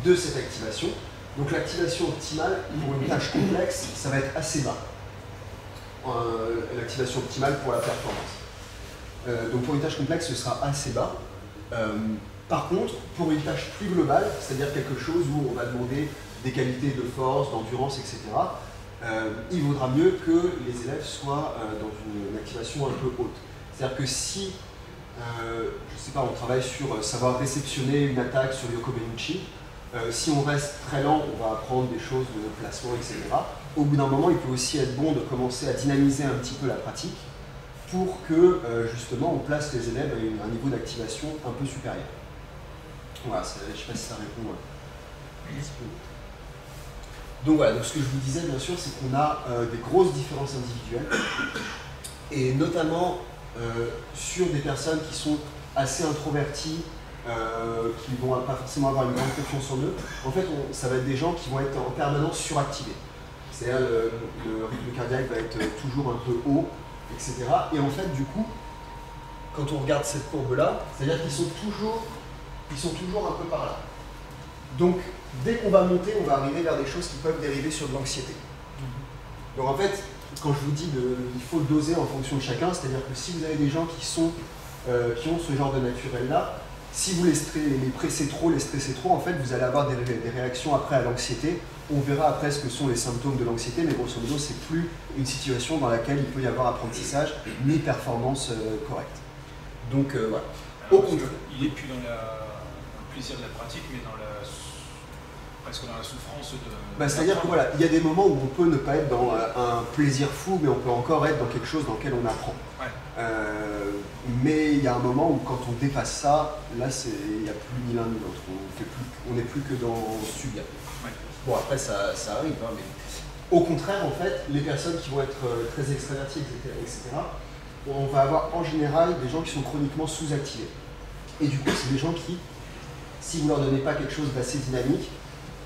de cette activation? Donc, l'activation optimale pour une tâche complexe, ça va être assez bas. L'activation optimale pour la performance. Donc, pour une tâche complexe, ce sera assez bas. Par contre, pour une tâche plus globale, c'est-à-dire quelque chose où on va demander des qualités de force, d'endurance, etc., il vaudra mieux que les élèves soient dans une activation un peu haute. C'est-à-dire que si, je ne sais pas, on travaille sur savoir réceptionner une attaque sur Yoko Benucci, si on reste très lent, on va apprendre des choses de placement, etc. Au bout d'un moment, il peut aussi être bon de commencer à dynamiser un petit peu la pratique pour que, justement, on place les élèves à un niveau d'activation un peu supérieur. Voilà, je ne sais pas si ça répond un petit peu. Donc voilà, donc ce que je vous disais bien sûr, c'est qu'on a des grosses différences individuelles, et notamment sur des personnes qui sont assez introverties, qui ne vont pas forcément avoir une grande confiance en eux. En fait, ça va être des gens qui vont être en permanence suractivés. C'est-à-dire le rythme cardiaque va être toujours un peu haut, etc. Et en fait, du coup, quand on regarde cette courbe-là, c'est-à-dire qu'ils sont toujours un peu par là. Donc, dès qu'on va monter, on va arriver vers des choses qui peuvent dériver sur de l'anxiété. Donc en fait, quand je vous dis il faut doser en fonction de chacun, c'est-à-dire que si vous avez des gens qui ont ce genre de naturel-là, si vous les pressez trop, les stressez trop, en fait, vous allez avoir des réactions après à l'anxiété. On verra après ce que sont les symptômes de l'anxiété, mais grosso modo, c'est plus une situation dans laquelle il peut y avoir apprentissage ni performance correcte. Donc voilà. Il n'est plus dans le plaisir de la pratique, mais presque dans la souffrance de... C'est-à-dire que voilà, il y a des moments où on peut ne pas être dans un plaisir fou, mais on peut encore être dans quelque chose dans lequel on apprend. Ouais. Mais il y a un moment où quand on dépasse ça, là, il n'y a plus ni l'un ni l'autre. On n'est plus que dans subir. Ouais. Bon, après, ça arrive, hein, mais... Au contraire, en fait, les personnes qui vont être très extraverties, etc., on va avoir en général des gens qui sont chroniquement sous-activés. Et du coup, c'est des gens qui, si vous ne leur donnez pas quelque chose d'assez dynamique,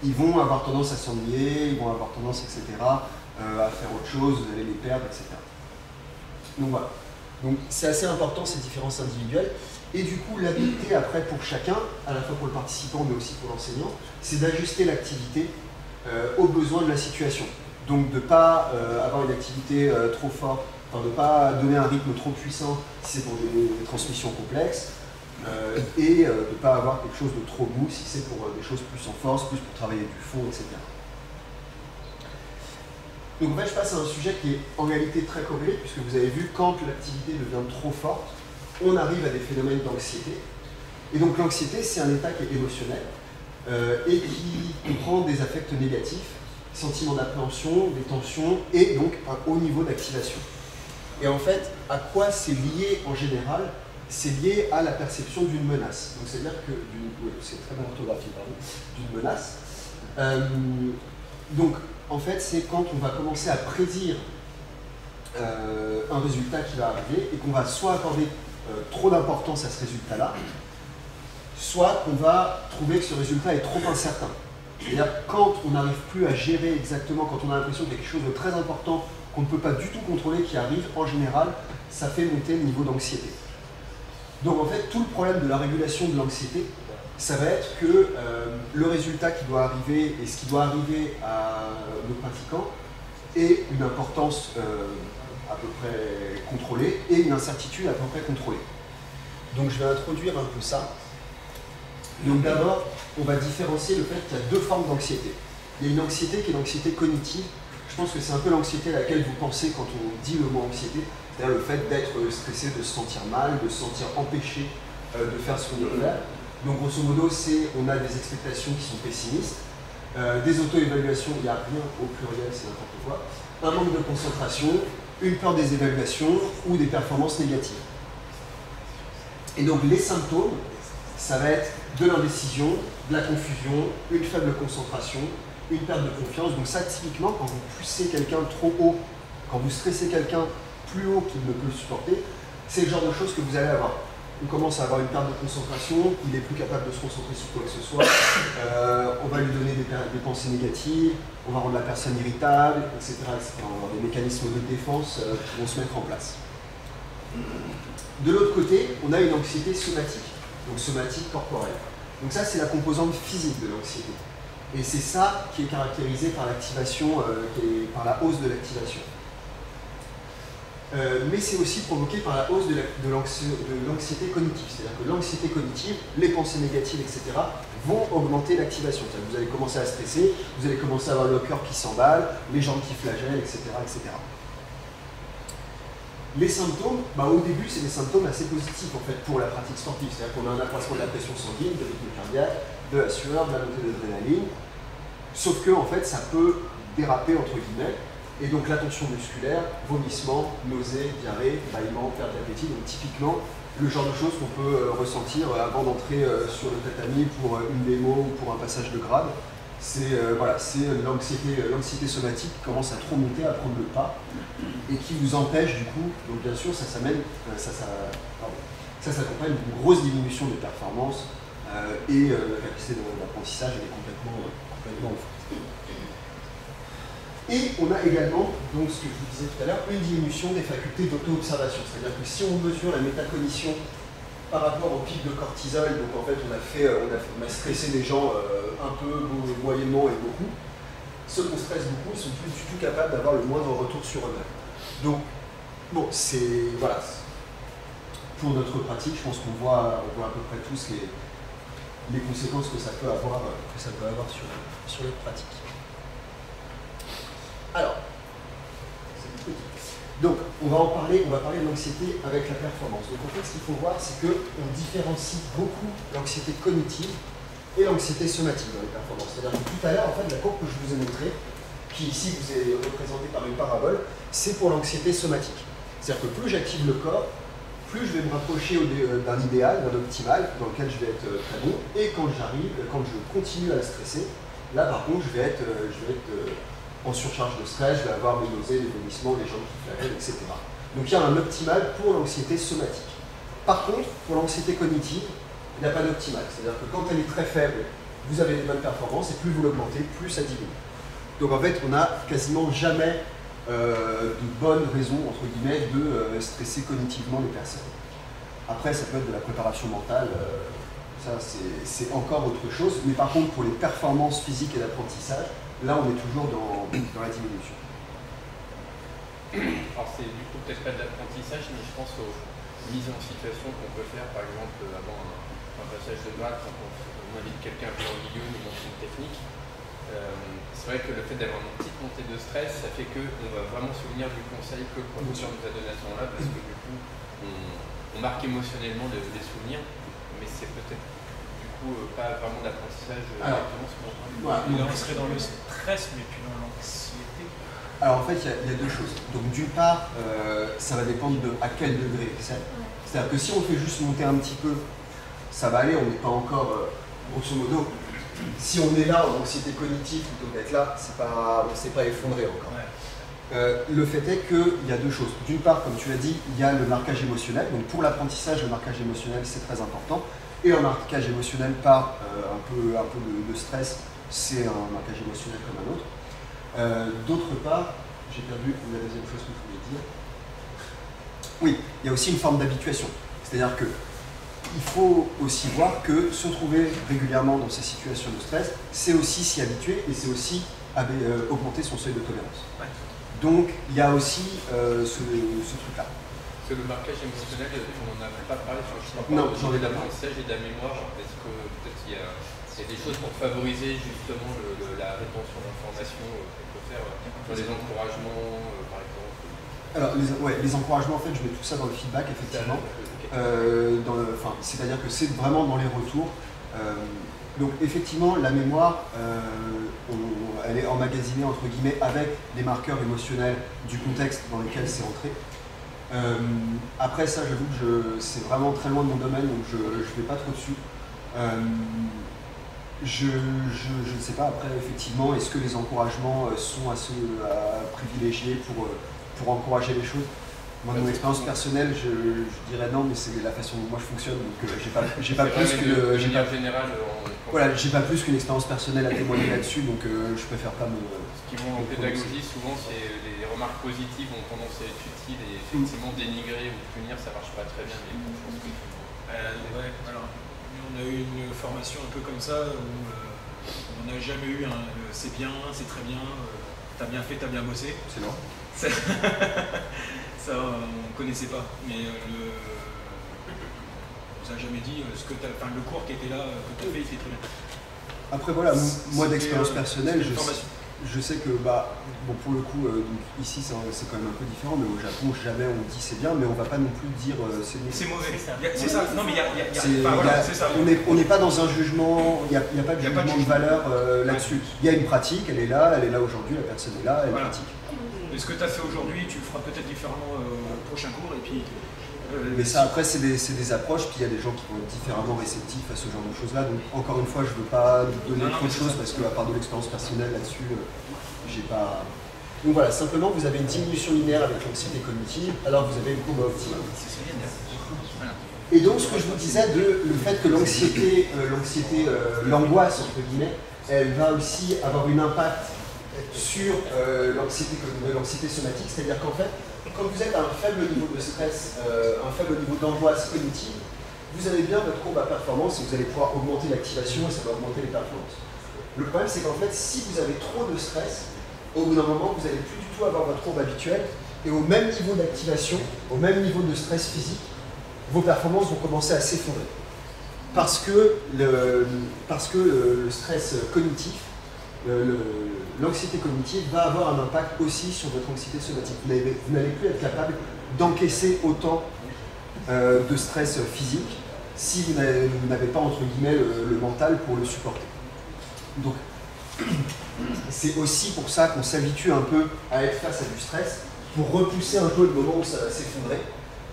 ils vont avoir tendance à s'ennuyer, ils vont avoir tendance, etc., à faire autre chose, vous allez les perdre, etc. Donc voilà. Donc c'est assez important ces différences individuelles. Et du coup, l'habilité après pour chacun, à la fois pour le participant mais aussi pour l'enseignant, c'est d'ajuster l'activité aux besoins de la situation. Donc de ne pas avoir une activité trop forte, enfin de ne pas donner un rythme trop puissant si c'est pour des transmissions complexes, et de ne pas avoir quelque chose de trop mou si c'est pour des choses plus en force, plus pour travailler du fond, etc. Donc en fait, je passe à un sujet qui est en réalité très corrélé, puisque vous avez vu, quand l'activité devient trop forte, on arrive à des phénomènes d'anxiété. Et donc l'anxiété, c'est un état qui est émotionnel, et qui comprend des affects négatifs, sentiments d'appréhension, des tensions, et donc un haut niveau d'activation. Et en fait, à quoi c'est lié en général? C'est lié à la perception d'une menace. Donc c'est-à-dire que, c'est très bonne orthographie, pardon, d'une menace. Donc en fait, c'est quand on va commencer à prédire un résultat qui va arriver et qu'on va soit accorder trop d'importance à ce résultat-là, soit qu'on va trouver que ce résultat est trop incertain. C'est-à-dire quand on n'arrive plus à gérer exactement, quand on a l'impression qu'il y a quelque chose de très important qu'on ne peut pas du tout contrôler qui arrive, en général, ça fait monter le niveau d'anxiété. Donc en fait, tout le problème de la régulation de l'anxiété, ça va être que le résultat qui doit arriver et ce qui doit arriver à nos pratiquants ait une importance à peu près contrôlée et une incertitude à peu près contrôlée. Donc je vais introduire un peu ça. Donc d'abord, on va différencier le fait qu'il y a deux formes d'anxiété. Il y a une anxiété qui est l'anxiété cognitive. je pense que c'est un peu l'anxiété à laquelle vous pensez quand on dit le mot anxiété, c'est-à-dire le fait d'être stressé, de se sentir mal, de se sentir empêché de faire ce qu'on veut faire. Donc grosso modo, on a des expectations qui sont pessimistes, des auto-évaluations, il n'y a rien au pluriel, c'est n'importe quoi, un manque de concentration, une peur des évaluations ou des performances négatives. Et donc les symptômes, ça va être de l'indécision, de la confusion, une faible concentration, une perte de confiance. Donc ça, typiquement, quand vous poussez quelqu'un trop haut, quand vous stressez quelqu'un plus haut qu'il ne peut le supporter, c'est le genre de choses que vous allez avoir. On commence à avoir une perte de concentration, il n'est plus capable de se concentrer sur quoi que ce soit, on va lui donner des pensées négatives, on va rendre la personne irritable, etc. On va avoir des mécanismes de défense qui vont se mettre en place. De l'autre côté, on a une anxiété somatique, donc somatique corporelle. Donc ça, c'est la composante physique de l'anxiété. Et c'est ça qui est caractérisé par l'activation, par la hausse de l'activation. Mais c'est aussi provoqué par la hausse de l'anxiété cognitive. C'est-à-dire que l'anxiété cognitive, les pensées négatives, etc., vont augmenter l'activation. Vous allez commencer à stresser, vous allez commencer à avoir le cœur qui s'emballe, les jambes qui flagellent, etc. etc. Les symptômes, au début, c'est des symptômes assez positifs en fait, pour la pratique sportive. C'est-à-dire qu'on a un accroissement de la pression sanguine, de rythme cardiaque, de la sueur, de la montée d'adrénaline. Sauf que en fait, ça peut déraper entre guillemets. Et donc la tension musculaire, vomissement, nausées, diarrhée, bâillement, perte d'appétit. Donc typiquement, le genre de choses qu'on peut ressentir avant d'entrer sur le tatami pour une démo ou pour un passage de grade. C'est l'anxiété somatique qui commence à trop monter, à prendre le pas, et qui vous empêche du coup, donc bien sûr, ça s'accompagne d'une grosse diminution des performances et la capacité d'apprentissage elle est complètement en faute. Et on a également, donc ce que je vous disais tout à l'heure, une diminution des facultés d'auto-observation. C'est-à-dire que si on mesure la métacognition par rapport au pic de cortisol, donc en fait on a stressé les gens un peu, moyennement et beaucoup, ceux qu'on stresse beaucoup, ils sont plus du tout capables d'avoir le moindre retour sur eux-mêmes. Donc, bon, c'est, voilà, pour notre pratique, je pense qu'on voit à peu près tous les conséquences que ça peut avoir, sur notre pratique. Alors, donc, on va parler de l'anxiété avec la performance. Donc en fait, ce qu'il faut voir, c'est qu'on différencie beaucoup l'anxiété cognitive et l'anxiété somatique dans les performances. C'est-à-dire que tout à l'heure, en fait, la courbe que je vous ai montrée, qui ici vous est représentée par une parabole, c'est pour l'anxiété somatique. C'est-à-dire que plus j'active le corps, plus je vais me rapprocher d'un idéal, d'un optimal, dans lequel je vais être très bon, et quand je continue à stresser, là par contre, je vais être en surcharge de stress, je vais avoir mes nausées, les vomissements, les jambes qui flagellent, etc. Donc il y a un optimal pour l'anxiété somatique. Par contre, pour l'anxiété cognitive, il n'y a pas d'optimal. C'est-à-dire que quand elle est très faible, vous avez des bonnes performances, et plus vous l'augmentez, plus ça diminue. Donc en fait, on n'a quasiment jamais de bonnes raisons, entre guillemets, de stresser cognitivement les personnes. Après, ça peut être de la préparation mentale, ça c'est encore autre chose, mais par contre, pour les performances physiques et d'apprentissage, là, on est toujours dans la diminution. Alors, c'est du coup peut-être pas de l'apprentissage, mais je pense aux mises en situation qu'on peut faire, par exemple, avant un passage de grade, quand on invite quelqu'un un peu au milieu, nous montre une technique. C'est vrai que le fait d'avoir une petite montée de stress, ça fait qu'on va vraiment se souvenir du conseil que le professeur nous a donné à ce moment-là, parce que du coup, on marque émotionnellement les souvenirs, mais c'est peut-être pas vraiment d'apprentissage directement ce qu'on entend. On serait dans le stress, mais puis dans l'anxiété. Alors en fait, il y a deux choses. Donc d'une part, ça va dépendre à quel degré c'est. C'est-à-dire que si on fait juste monter un petit peu, ça va aller, on n'est pas encore, grosso modo, si on est là en anxiété cognitive plutôt que d'être là, on ne s'est pas effondré encore. Ouais. Le fait est qu'il y a deux choses. D'une part, comme tu l'as dit, il y a le marquage émotionnel. Donc pour l'apprentissage, le marquage émotionnel, c'est très important. Et un marquage émotionnel par un peu de stress, c'est un marquage émotionnel comme un autre. D'autre part, j'ai perdu la deuxième chose que je voulais dire. Oui, il y a aussi une forme d'habituation. C'est-à-dire qu'il faut aussi voir que se trouver régulièrement dans ces situations de stress, c'est aussi s'y habituer et c'est aussi augmenter son seuil de tolérance. Ouais. Donc il y a aussi ce truc-là. que le marquage émotionnel, on n'en a pas parlé, je crois pas, Non, j'en ai d'apprentissage et de la mémoire. Est-ce que peut-être il y a des choses pour favoriser justement la rétention d'informations qu'on peut faire sur les encouragements, par exemple? Alors, les encouragements, en fait, je mets tout ça dans le feedback, effectivement. C'est-à-dire que c'est vraiment dans les retours. Donc, effectivement, la mémoire, elle est emmagasinée, entre guillemets, avec des marqueurs émotionnels du contexte dans lequel c'est entré. Après ça, j'avoue que c'est vraiment très loin de mon domaine, donc je ne vais pas trop dessus. Je ne sais pas, après, effectivement, est-ce que les encouragements sont à privilégier pour encourager les choses? Moi, de mon expérience personnelle, je dirais non, mais c'est la façon dont moi je fonctionne, donc j'ai pas plus que j'ai pas plus qu'une expérience personnelle à témoigner là-dessus, donc je préfère pas me. Ce qui vont en pédagogie, souvent, c'est les remarques positives ont tendance à être utiles et effectivement dénigrer ou punir, ça marche pas très bien. Mais je pense que... alors, on a eu une formation un peu comme ça où on n'a jamais eu un c'est bien, c'est très bien, t'as bien fait, t'as bien bossé. C'est non. Ça, on ne connaissait pas, mais on nous a jamais dit le cours qui était là, que tu as fait, il était très bien. Après voilà, moi d'expérience personnelle, je sais que pour le coup, donc, ici c'est quand même un peu différent, mais au Japon jamais on dit c'est bien, mais on va pas non plus dire c'est mauvais. C'est mauvais, c'est ça. Non mais c'est ça. On n'est pas dans un jugement, il n'y a pas de jugement de valeur là-dessus. Il y a une pratique, elle est là aujourd'hui, la personne est là, elle pratique. Et ce que tu as fait aujourd'hui, tu le feras peut-être différemment au prochain cours. Et puis, mais ça, après, c'est des approches, puis il y a des gens qui vont être différemment réceptifs à ce genre de choses-là. Donc, encore une fois, je ne veux pas donner trop de choses parce qu'à part de l'expérience personnelle là-dessus, j'ai pas. Donc voilà, simplement, vous avez une diminution linéaire avec l'anxiété cognitive, alors vous avez une courbe optimale. Et donc, ce que je vous disais le fait que l'angoisse, entre guillemets, elle va aussi avoir un impact sur l'anxiété somatique, c'est-à-dire qu'en fait, quand vous êtes à un faible niveau de stress, un faible niveau d'angoisse cognitive, vous avez bien votre courbe à performance et vous allez pouvoir augmenter l'activation et ça va augmenter les performances. Le problème, c'est qu'en fait, si vous avez trop de stress, au bout d'un moment, vous n'allez plus du tout avoir votre courbe habituelle et au même niveau d'activation, au même niveau de stress physique, vos performances vont commencer à s'effondrer. Parce que le stress cognitif, l'anxiété cognitive va avoir un impact aussi sur votre anxiété somatique. Vous n'allez plus être capable d'encaisser autant de stress physique si vous n'avez pas, entre guillemets, le mental pour le supporter. Donc, c'est aussi pour ça qu'on s'habitue un peu à être face à du stress, pour repousser un peu le moment où ça va s'effondrer,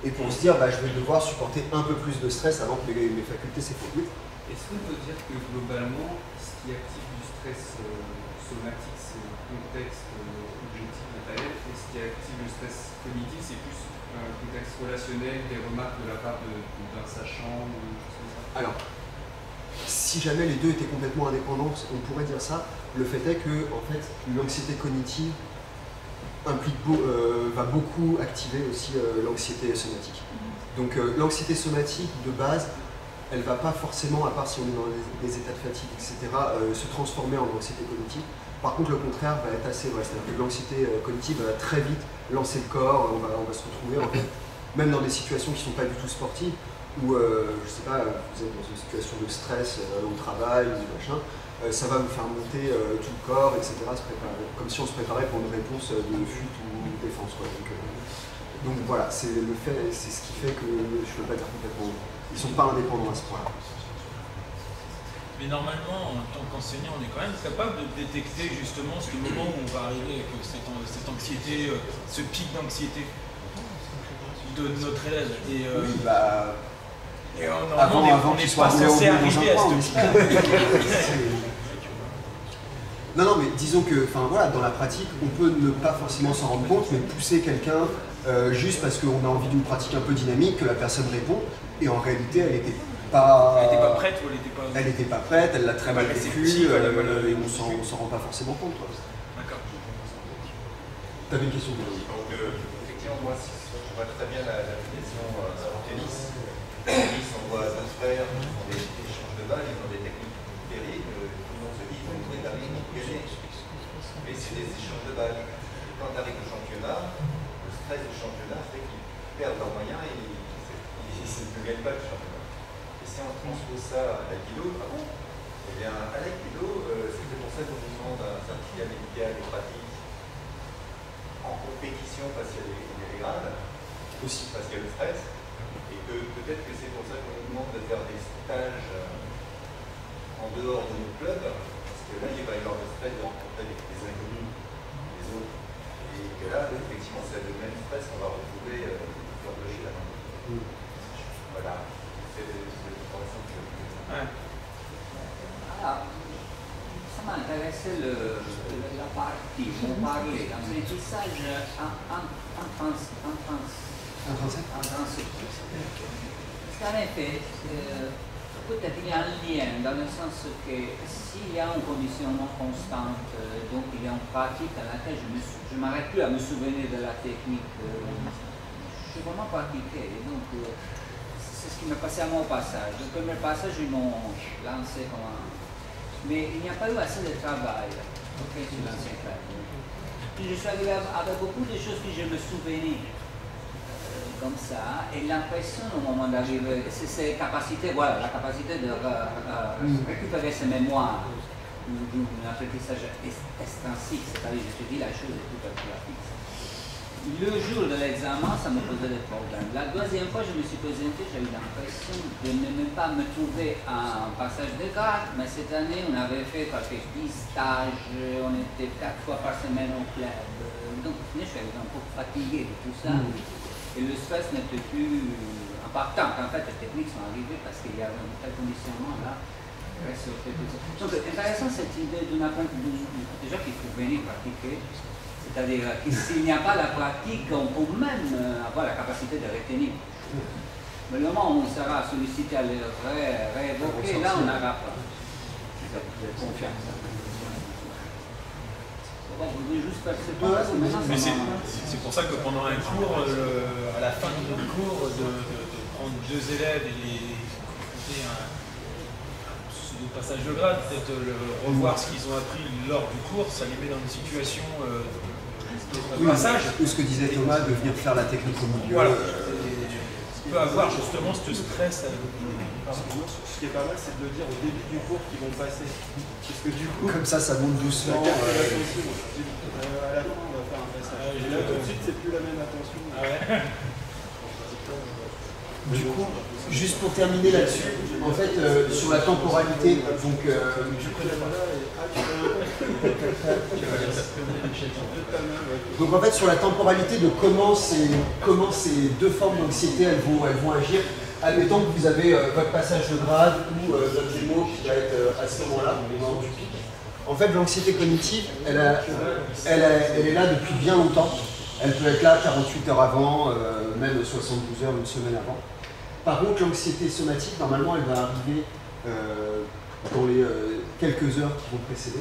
et pour se dire, je vais devoir supporter un peu plus de stress avant que mes facultés s'effondrent. Est-ce qu'on peut dire que globalement, ce qui active du stress somatique, c'est le contexte objectif matériel, et ce qui active le stress cognitif, c'est plus un contexte relationnel, des remarques de la part d'un sachant ou des choses comme ça? Alors, si jamais les deux étaient complètement indépendants, on pourrait dire ça. Le fait est que, en fait, l'anxiété cognitive va beaucoup activer aussi l'anxiété somatique. Donc, l'anxiété somatique, de base, elle ne va pas forcément, à part si on est dans des états de fatigue, etc., se transformer en anxiété cognitive. Par contre, le contraire va être assez vrai. C'est-à-dire que l'anxiété cognitive va très vite lancer le corps, on va se retrouver, en fait, même dans des situations qui ne sont pas du tout sportives, où, je sais pas, vous êtes dans une situation de stress au travail, ou machin, ça va vous faire monter tout le corps, etc., comme si on se préparait pour une réponse de fuite ou de défense. Quoi. Donc voilà, c'est ce qui fait que je ne veux pas dire complètement. Ils ne sont pas indépendants à ce point-là. Mais normalement, en tant qu'enseignant, on est quand même capable de détecter justement ce moment où on va arriver avec cette anxiété, ce pic d'anxiété de notre élève. Et, oui, et on n'est pas censé arriver à ce pic. Non, mais disons que, dans la pratique, on peut ne pas forcément s'en rendre compte, mais pousser quelqu'un juste parce qu'on a envie d'une pratique un peu dynamique, que la personne répond, et en réalité, elle n'était pas prête ou elle n'était pas... Elle n'était pas prête, elle l'a très mal vécu, et on s'en rend pas forcément compte. D'accord. Tu avais une question? Donc, effectivement, moi, je vois très bien la liaison au tennis. Au tennis, on voit deux frères qui font des échanges de balles, ils ont des techniques terribles, tout le monde se dit qu'ils vont trouver la ligne pour gagner. Mais c'est des échanges de balles. Et quand tu arrives au championnat, le stress du championnat fait qu'ils perdent leurs moyens et ils ne gagnent pas le championnat. Et si on transpose ça à l'aïkido, ah bon? Eh bien, à l'aïkido, c'est pour ça qu'on nous demande un certificat médical et pratique en compétition parce qu'il y a des grades, aussi parce qu'il y a le stress, et que peut-être que c'est pour ça qu'on nous demande de faire des stages en dehors de nos clubs, parce que là, il va y avoir le stress de rencontrer des inconnus, les autres, et que là, effectivement, c'est le même stress qu'on va retrouver sur le chez la main. Voilà, c'est intéressant que Alors, ça m'intéressait la partie, on parlait d'apprentissage intrinsèque. Parce qu'en effet, peut-être il y a un lien dans le sens que s'il y a un conditionnement constant, donc il y a une pratique à laquelle je ne m'arrête plus à me souvenir de la technique. Je suis vraiment pratiqué, donc c'est ce qui m'est passé à mon passage. Le premier passage, ils m'ont lancé comme un... Mais il n'y a pas eu assez de travail sur l'ancien club. Puis je suis arrivé avec beaucoup de choses que je me souvenais comme ça, et l'impression au moment d'arriver, c'est ces capacités, voilà, la capacité de récupérer ses mémoires d'un apprentissage extensif, c'est-à-dire je te dis la chose est tout à fait fixe. Le jour de l'examen, ça me posait des problèmes. La deuxième fois, je me suis présenté, j'ai eu l'impression de ne même pas me trouver à un passage de grade, mais cette année, on avait fait quelques petits stages, on était 4 fois par semaine au club. Donc, je suis un peu fatigué de tout ça. Et le stress n'était plus important. En fait, les techniques sont arrivées parce qu'il y avait un tel conditionnement là. Donc, intéressant cette idée d'un apprentissage déjà qu'il faut venir pratiquer. C'est-à-dire que s'il n'y a pas la pratique, on peut même avoir la capacité de retenir. Mais le moment où on sera sollicité à le réévoquer, là on n'aura pas de confiance. Bon, vous voulez juste faire ce point, mais c'est pour ça que pendant un cours, à la fin de notre cours, de prendre 2 élèves et les confronter à un passage de grade, peut-être revoir ce qu'ils ont appris lors du cours, ça les met dans une situation de passage. Ou ce que disait Thomas, de venir faire la technique au milieu. Voilà. On peut avoir justement ce stress. Ce qui est pas mal, c'est de le dire au début du cours qu'ils vont passer. Parce que du coup, comme ça monte doucement. À la fin, on va faire un passage. Et là, tout de suite, c'est plus la même attention. Du coup, juste pour terminer là-dessus, en fait, sur la temporalité, donc en fait, sur la temporalité de comment ces deux formes d'anxiété elles vont agir, admettons que vous avez votre passage de grade ou votre démo qui va être à ce moment-là, au moment du pic. En fait, l'anxiété cognitive, elle est là depuis bien longtemps. Elle peut être là 48 heures avant, même 72 heures, une semaine avant. Par contre, l'anxiété somatique, normalement, elle va arriver dans les quelques heures qui vont précéder.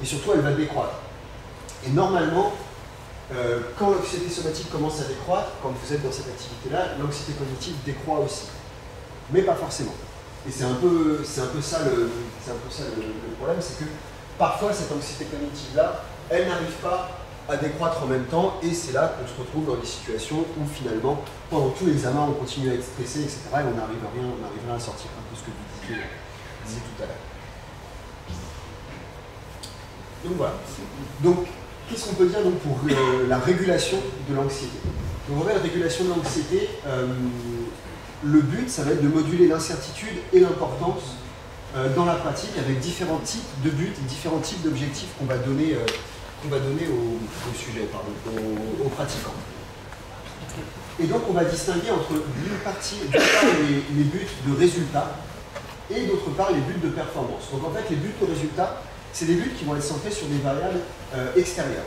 Et surtout, elle va décroître. Et normalement, quand l'anxiété somatique commence à décroître, quand vous êtes dans cette activité-là, l'anxiété cognitive décroît aussi. Mais pas forcément. Et c'est un peu ça le problème, c'est que parfois, cette anxiété cognitive-là, elle n'arrive pas à décroître en même temps, et c'est là qu'on se retrouve dans des situations où finalement, pendant tout l'examen, on continue à être stressé, etc. et on n'arrive à rien, à sortir un peu ce que vous disiez tout à l'heure. Donc voilà. Donc, qu'est-ce qu'on peut dire donc, pour la régulation de l'anxiété? Donc en fait, la régulation de l'anxiété, le but, ça va être de moduler l'incertitude et l'importance dans la pratique avec différents types de buts et différents types d'objectifs qu'on va donner au sujet, aux pratiquants. Et donc on va distinguer entre d'une part les buts de résultat et d'autre part les buts de performance. Donc en fait les buts de résultat, c'est des buts qui vont être centrés sur des variables extérieures.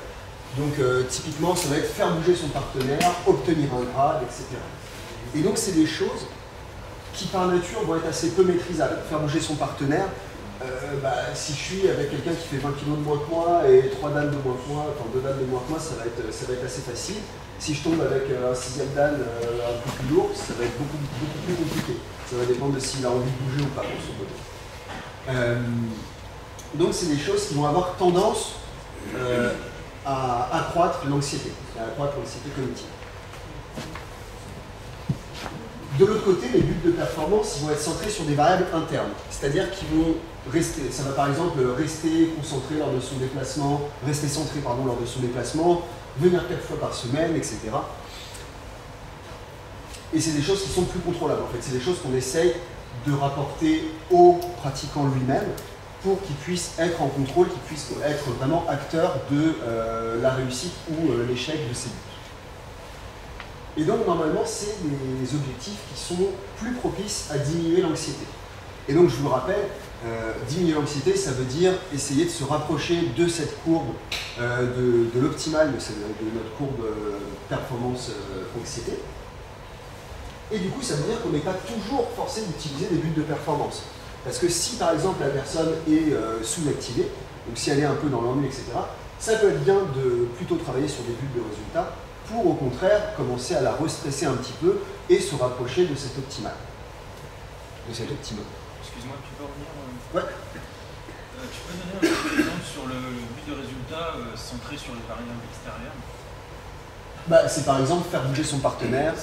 Donc typiquement ça va être faire bouger son partenaire, obtenir un grade, etc. Et donc c'est des choses qui par nature vont être assez peu maîtrisables. Faire bouger son partenaire, si je suis avec quelqu'un qui fait 20 kg de moins que moi et 3 dames de moins que moi, enfin 2 dames de moins que moi, ça va être assez facile. Si je tombe avec un 6e dan un peu plus lourd, ça va être beaucoup plus compliqué. Ça va dépendre de s'il a envie de bouger ou pas pour son côté. Donc c'est des choses qui vont avoir tendance à accroître l'anxiété, à accroître l'anxiété cognitive. De l'autre côté, les buts de performance ils vont être centrés sur des variables internes, c'est-à-dire qu'ils vont rester, ça va par exemple rester concentré lors de son déplacement, rester centré pardon, lors de son déplacement, venir 4 fois par semaine, etc. Et c'est des choses qui sont plus contrôlables en fait, c'est des choses qu'on essaye de rapporter au pratiquant lui-même pour qu'il puisse être en contrôle, qu'il puisse être vraiment acteur de la réussite ou l'échec de ses buts. Et donc normalement c'est des objectifs qui sont plus propices à diminuer l'anxiété. Et donc je vous le rappelle, diminuer l'anxiété ça veut dire essayer de se rapprocher de cette courbe de l'optimal, de notre courbe performance anxiété. Et du coup ça veut dire qu'on n'est pas toujours forcé d'utiliser des buts de performance. Parce que si par exemple la personne est sous-activée, donc si elle est un peu dans l'ennui, etc., ça peut être bien de plutôt travailler sur des buts de résultats pour au contraire commencer à la restresser un petit peu et se rapprocher de cet optimal. De cet optimum. Excuse-moi, tu peux revenir Ouais. Tu peux donner un petit exemple sur le but de résultat centré sur les variables extérieures? Bah, c'est par exemple faire bouger son partenaire,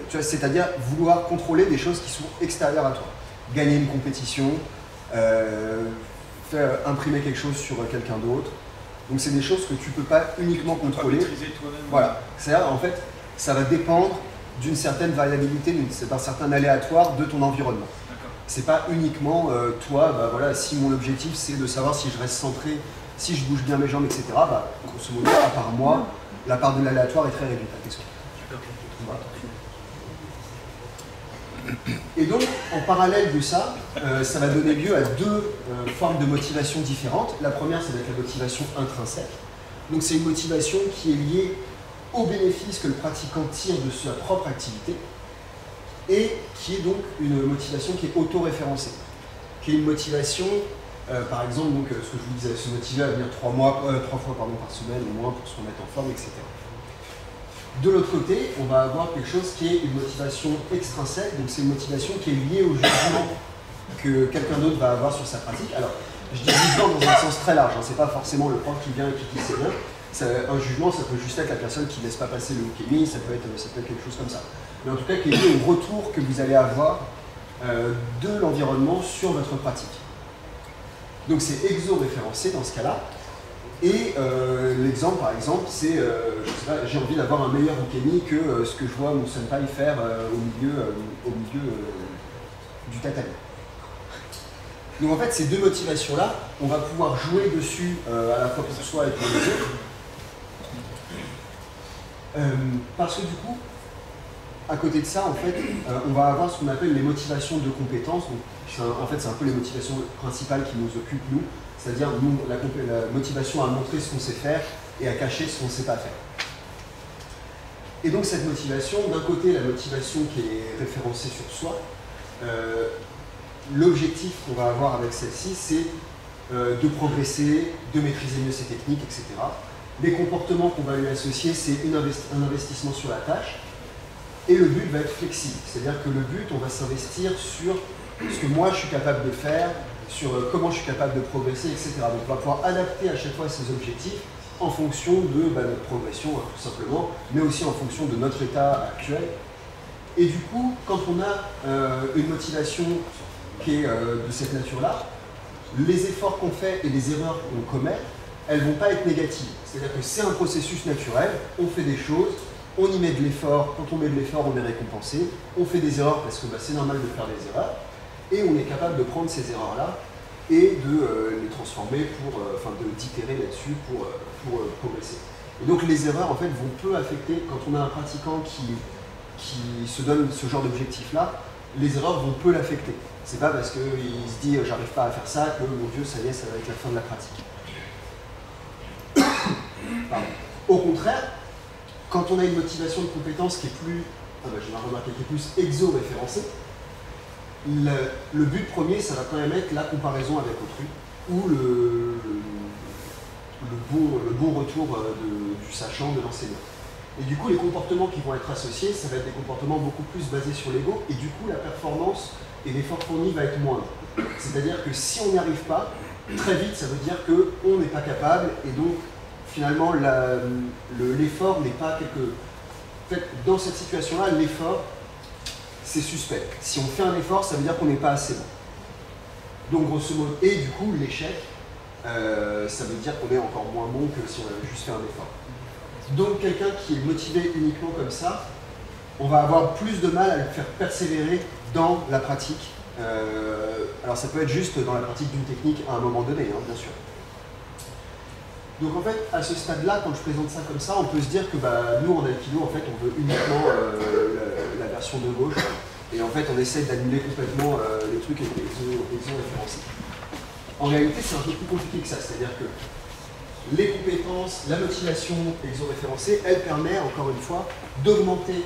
c'est-à-dire vouloir contrôler des choses qui sont extérieures à toi. Gagner une compétition, faire imprimer quelque chose sur quelqu'un d'autre. Donc c'est des choses que tu ne peux pas uniquement contrôler. Maîtriser toi-même. Voilà. C'est-à-dire en fait, ça va dépendre d'une certaine variabilité, d'un certain aléatoire de ton environnement. C'est pas uniquement toi, bah, voilà, si mon objectif c'est de savoir si je reste centré, si je bouge bien mes jambes, etc. Bah, grosso modo, à part moi, la part de l'aléatoire est très réduite. Voilà. Et donc, en parallèle de ça, ça va donner lieu à deux formes de motivation différentes. La première, ça va être la motivation intrinsèque. Donc, c'est une motivation qui est liée au bénéfice que le pratiquant tire de sa propre activité et qui est donc une motivation qui est auto-référencée, qui est une motivation, par exemple, donc, ce que je vous disais, se motiver à venir 3 fois par semaine au moins pour se remettre en forme, etc. De l'autre côté, on va avoir quelque chose qui est une motivation extrinsèque, donc c'est une motivation qui est liée au jugement que quelqu'un d'autre va avoir sur sa pratique. Alors, je dis jugement dans un sens très large, hein, c'est pas forcément le prof qui vient et qui dit c'est bien. Un jugement, ça peut juste être la personne qui ne laisse pas passer le hookemi, ça peut être quelque chose comme ça. Mais en tout cas, qui est lié au retour que vous allez avoir de l'environnement sur votre pratique. Donc c'est exo-référencé dans ce cas-là. Et l'exemple, par exemple, c'est, j'ai envie d'avoir un meilleur hookemi que ce que je vois mon senpai faire au milieu du tatami. Donc en fait, ces deux motivations-là, on va pouvoir jouer dessus à la fois pour soi et pour les autres. Parce que du coup, à côté de ça, en fait, on va avoir ce qu'on appelle les motivations de compétences. Donc, en fait, c'est un peu les motivations principales qui nous occupent, nous. C'est-à-dire la motivation à montrer ce qu'on sait faire et à cacher ce qu'on ne sait pas faire. Et donc cette motivation, d'un côté, la motivation qui est référencée sur soi, l'objectif qu'on va avoir avec celle-ci, c'est de progresser, de maîtriser mieux ses techniques, etc. Les comportements qu'on va lui associer, c'est un investissement sur la tâche. Et le but va être flexible, c'est-à-dire que le but, on va s'investir sur ce que moi je suis capable de faire, sur comment je suis capable de progresser, etc. Donc on va pouvoir adapter à chaque fois ces objectifs en fonction de notre progression, hein, tout simplement, mais aussi en fonction de notre état actuel. Et du coup, quand on a une motivation qui est de cette nature-là, les efforts qu'on fait et les erreurs qu'on commet, elles ne vont pas être négatives. C'est-à-dire que c'est un processus naturel, on fait des choses, on y met de l'effort, quand on met de l'effort, on est récompensé, on fait des erreurs parce que c'est normal de faire des erreurs, et on est capable de prendre ces erreurs-là et de les transformer d'itérer là-dessus pour progresser. Et donc les erreurs, en fait, vont peu affecter, quand on a un pratiquant qui se donne ce genre d'objectif-là, les erreurs vont peu l'affecter. C'est pas parce qu'il se dit j'arrive pas à faire ça que mon Dieu, ça y est, ça va être la fin de la pratique. Pardon. Au contraire, quand on a une motivation de compétence qui est plus, j'ai remarqué, qui est plus exo-référencée, le but premier, ça va quand même être la comparaison avec autrui, ou le bon retour du sachant, de l'enseignant. Et du coup, les comportements qui vont être associés, ça va être des comportements beaucoup plus basés sur l'ego, et du coup, la performance et l'effort fourni va être moindre. C'est-à-dire que si on n'y arrive pas, très vite, ça veut dire qu'on n'est pas capable, et donc, finalement, l'effort n'est pas quelque... En fait, dans cette situation-là, l'effort, c'est suspect. Si on fait un effort, ça veut dire qu'on n'est pas assez bon. Donc grosso modo, et du coup l'échec, ça veut dire qu'on est encore moins bon que si on avait juste fait un effort. Donc quelqu'un qui est motivé uniquement comme ça, on va avoir plus de mal à le faire persévérer dans la pratique. Alors ça peut être juste dans la pratique d'une technique à un moment donné, hein, bien sûr. Donc en fait, à ce stade-là, quand je présente ça comme ça, on peut se dire que nous en Aikido, en fait, on veut uniquement la version de gauche. Et en fait, on essaie d'annuler complètement les trucs exo-référencés. En réalité, c'est un peu plus compliqué que ça. C'est-à-dire que les compétences, la motivation exo-référencée, elle permet, encore une fois, d'augmenter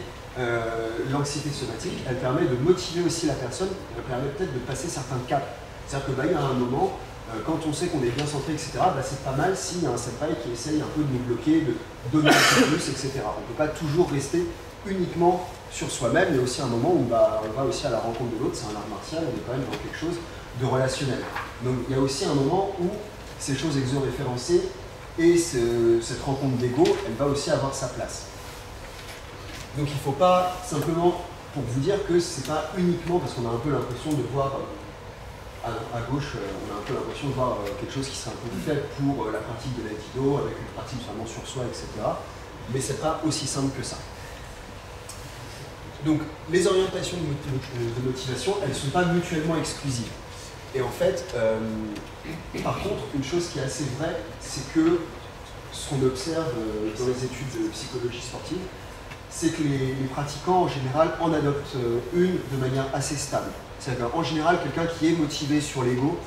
l'anxiété somatique. Elle permet de motiver aussi la personne. Elle permet peut-être de passer certains caps. C'est-à-dire qu'il y a un moment, quand on sait qu'on est bien centré, etc., c'est pas mal s'il y a un senpai qui essaye un peu de nous bloquer, de donner un peu plus, etc. On ne peut pas toujours rester uniquement sur soi-même. Il y a aussi un moment où on va aussi à la rencontre de l'autre, c'est un art martial, on est quand même dans quelque chose de relationnel. Donc il y a aussi un moment où ces choses exo-référencées et cette rencontre d'ego, elle va aussi avoir sa place. Donc il ne faut pas simplement, pour vous dire que c'est pas uniquement parce qu'on a un peu l'impression de voir à gauche, on a un peu l'impression de voir quelque chose qui serait un peu fait pour la pratique de l'aïkido, avec une pratique vraiment sur soi, etc. Mais c'est pas aussi simple que ça. Donc, les orientations de motivation, elles ne sont pas mutuellement exclusives. Et en fait, par contre, une chose qui est assez vraie, c'est que ce qu'on observe dans les études de psychologie sportive, c'est que les pratiquants, en général, en adoptent une de manière assez stable. C'est-à-dire qu'en général, quelqu'un qui est motivé sur l'ego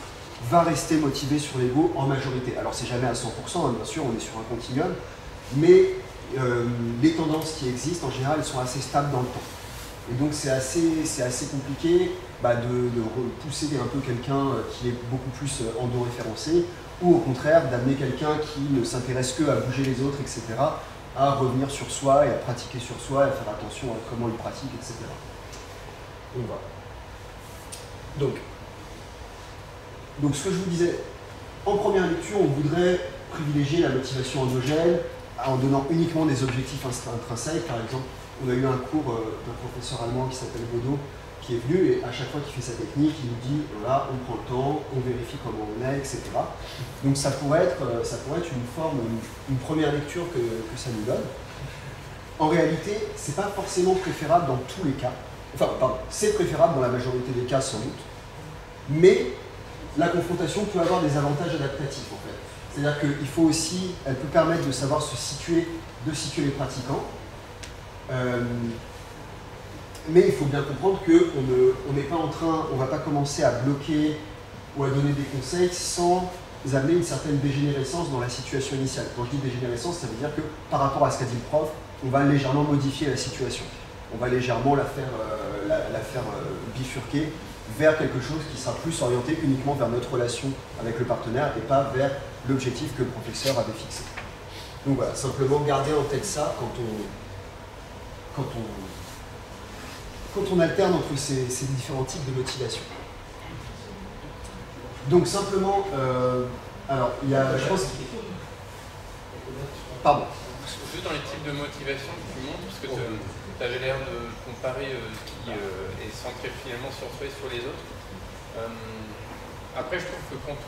va rester motivé sur l'ego en majorité. Alors, c'est jamais à 100%, hein, bien sûr, on est sur un continuum, mais les tendances qui existent, en général, elles sont assez stables dans le temps. Et donc c'est assez compliqué de repousser un peu quelqu'un qui est beaucoup plus endo-référencé, ou au contraire d'amener quelqu'un qui ne s'intéresse que à bouger les autres, etc., à revenir sur soi et à pratiquer sur soi, et à faire attention à comment il pratique, etc. On va. Donc ce que je vous disais, en première lecture, on voudrait privilégier la motivation endogène en donnant uniquement des objectifs intrinsèques. Par exemple, on a eu un cours d'un professeur allemand qui s'appelle Bodo, qui est venu et à chaque fois qu'il fait sa technique, il nous dit voilà, on prend le temps, on vérifie comment on est, etc. Donc ça pourrait être une première lecture que ça nous donne. En réalité, c'est pas forcément préférable dans tous les cas. Enfin, pardon, c'est préférable dans la majorité des cas sans doute, mais la confrontation peut avoir des avantages adaptatifs en fait. C'est-à-dire qu'elle peut permettre de savoir de situer les pratiquants. Mais il faut bien comprendre qu'on n'est pas on va pas commencer à bloquer ou à donner des conseils sans amener une certaine dégénérescence dans la situation initiale. Quand je dis dégénérescence, ça veut dire que par rapport à ce qu'a dit le prof, on va légèrement modifier la situation. On va légèrement la faire bifurquer vers quelque chose qui sera plus orienté uniquement vers notre relation avec le partenaire et pas vers l'objectif que le professeur avait fixé. Donc voilà, simplement garder en tête ça quand on alterne entre ces différents types de motivation. Donc simplement, alors il y a, je pense... Pardon. Juste dans les types de motivation que tu montres, parce que tu avais l'air de comparer qui est centré finalement sur soi et sur les autres. Après, je trouve que quand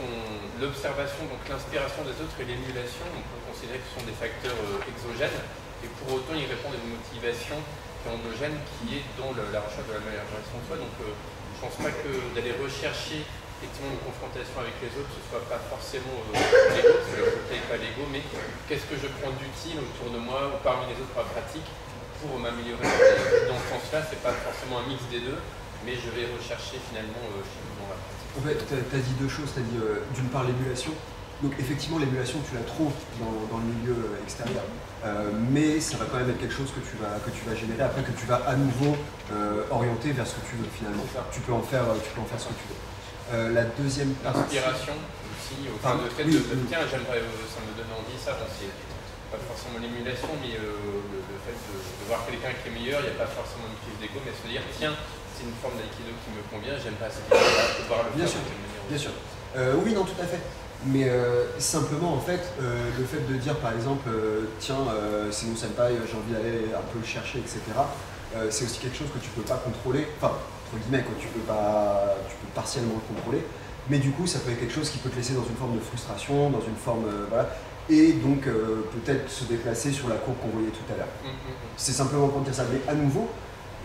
l'observation, donc l'inspiration des autres et l'émulation, on peut considérer que ce sont des facteurs exogènes, et pour autant ils répondent à une motivation qui est endogène, qui est dans la recherche de la meilleure version de soi. Donc je ne pense pas que d'aller rechercher effectivement une confrontation avec les autres, ce ne soit pas forcément l'ego, parce que le côté n'est pas l'ego, mais qu'est-ce que je prends d'utile autour de moi ou parmi les autres pour la pratique pour m'améliorer. Dans ce sens-là, ce n'est pas forcément un mix des deux, mais je vais rechercher finalement dans la pratique. En fait, tu as dit deux choses. Tu as dit d'une part l'émulation. Donc effectivement, l'émulation, tu la trouves dans le milieu extérieur. Mais ça va quand même être quelque chose que tu vas générer après, que tu vas à nouveau orienter vers ce que tu veux finalement. Tu peux en faire ce que tu veux. La deuxième partie... Inspiration aussi, enfin, le fait de tiens, j'aimerais, ça me donne envie, ça, bon, c'est pas forcément l'émulation, mais le fait de voir quelqu'un qui est meilleur, il n'y a pas forcément une prise d'ego, mais se dire tiens, c'est une forme d'aïkido qui me convient, j'aime pas ce qu'il y pouvoir le bien faire. Sûr, bien sûr. Oui, non, tout à fait. Mais simplement, en fait, le fait de dire par exemple tiens, c'est mon senpai, j'ai envie d'aller un peu le chercher, etc. c'est aussi quelque chose que tu peux pas contrôler, enfin, entre guillemets, tu peux partiellement le contrôler, mais du coup, ça peut être quelque chose qui peut te laisser dans une forme de frustration, dans une forme, voilà, et donc peut-être se déplacer sur la courbe qu'on voyait tout à l'heure. C'est simplement pour dire ça, mais à nouveau,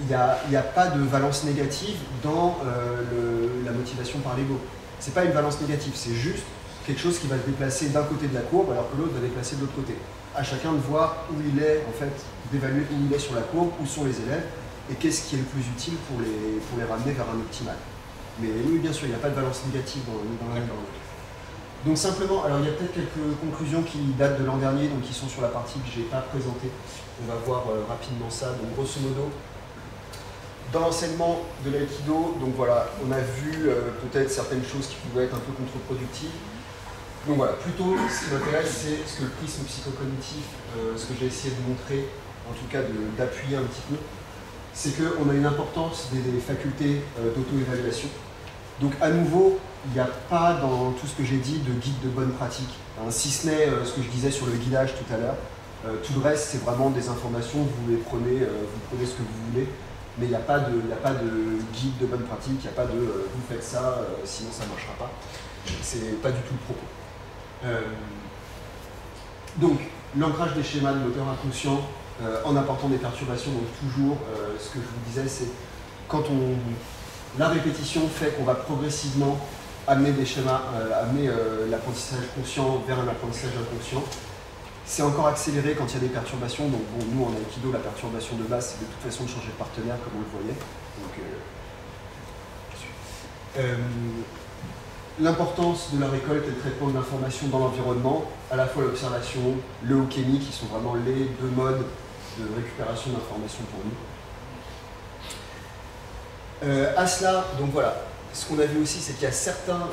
il n'y a pas de valence négative dans la motivation par l'ego. C'est pas une valence négative, c'est juste quelque chose qui va se déplacer d'un côté de la courbe alors que l'autre va déplacer de l'autre côté. À chacun de voir où il est, en fait, d'évaluer où il est sur la courbe, où sont les élèves, et qu'est-ce qui est le plus utile pour les ramener vers un optimal. Mais oui, bien sûr, il n'y a pas de valence négative dans l'un et dans l'autre. Donc simplement, alors il y a peut-être quelques conclusions qui datent de l'an dernier, donc qui sont sur la partie que je n'ai pas présentée. On va voir rapidement ça. Donc grosso modo, dans l'enseignement de l'aïkido, donc voilà, on a vu peut-être certaines choses qui pouvaient être un peu contre-productives. Donc voilà, plutôt ce qui m'intéresse, c'est ce que le prisme psychocognitif, ce que j'ai essayé de montrer, en tout cas d'appuyer un petit peu, c'est qu'on a une importance des facultés d'auto-évaluation. Donc à nouveau, il n'y a pas dans tout ce que j'ai dit de guide de bonne pratique, hein, si ce n'est ce que je disais sur le guidage tout à l'heure. Tout le reste, c'est vraiment des informations, vous les prenez, vous prenez ce que vous voulez, mais il n'y a pas de guide de bonne pratique, il n'y a pas de vous faites ça, sinon ça ne marchera pas. C'est pas du tout le propos. Donc, l'ancrage des schémas de moteur inconscient en apportant des perturbations, donc toujours, ce que je vous disais, c'est quand la répétition fait qu'on va progressivement amener des schémas, amener l'apprentissage conscient vers un apprentissage inconscient. C'est encore accéléré quand il y a des perturbations, donc bon, nous en Aikido, la perturbation de base, c'est de toute façon de changer de partenaire, comme on le voyait. L'importance de la récolte et le traitement de l'information dans l'environnement, à la fois l'observation, le Hokkemi, qui sont vraiment les deux modes de récupération d'informations pour nous. À cela, donc voilà, ce qu'on a vu aussi, c'est qu'il y a certains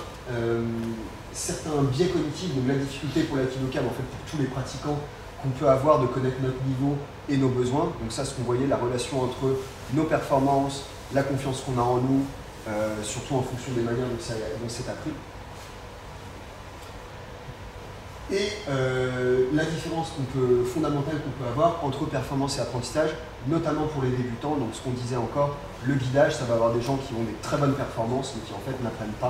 biais cognitifs, donc la difficulté pour l'Aikidokan, en fait pour tous les pratiquants, qu'on peut avoir de connaître notre niveau et nos besoins. Donc ça, ce qu'on voyait, la relation entre nos performances, la confiance qu'on a en nous, surtout en fonction des manières dont c'est appris. Et la différence fondamentale qu'on peut avoir entre performance et apprentissage, notamment pour les débutants, donc ce qu'on disait encore, le guidage, ça va avoir des gens qui ont des très bonnes performances, mais qui en fait n'apprennent pas.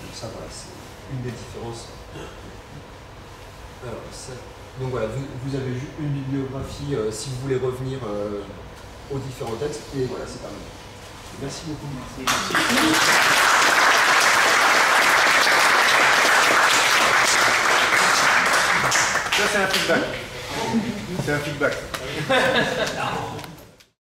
Donc ça, voilà, c'est une des différences. Alors, donc voilà, vous avez juste une bibliographie si vous voulez revenir aux différents textes, et voilà, c'est pas mal. Merci beaucoup. Merci. Ça, c'est un feedback. C'est un feedback.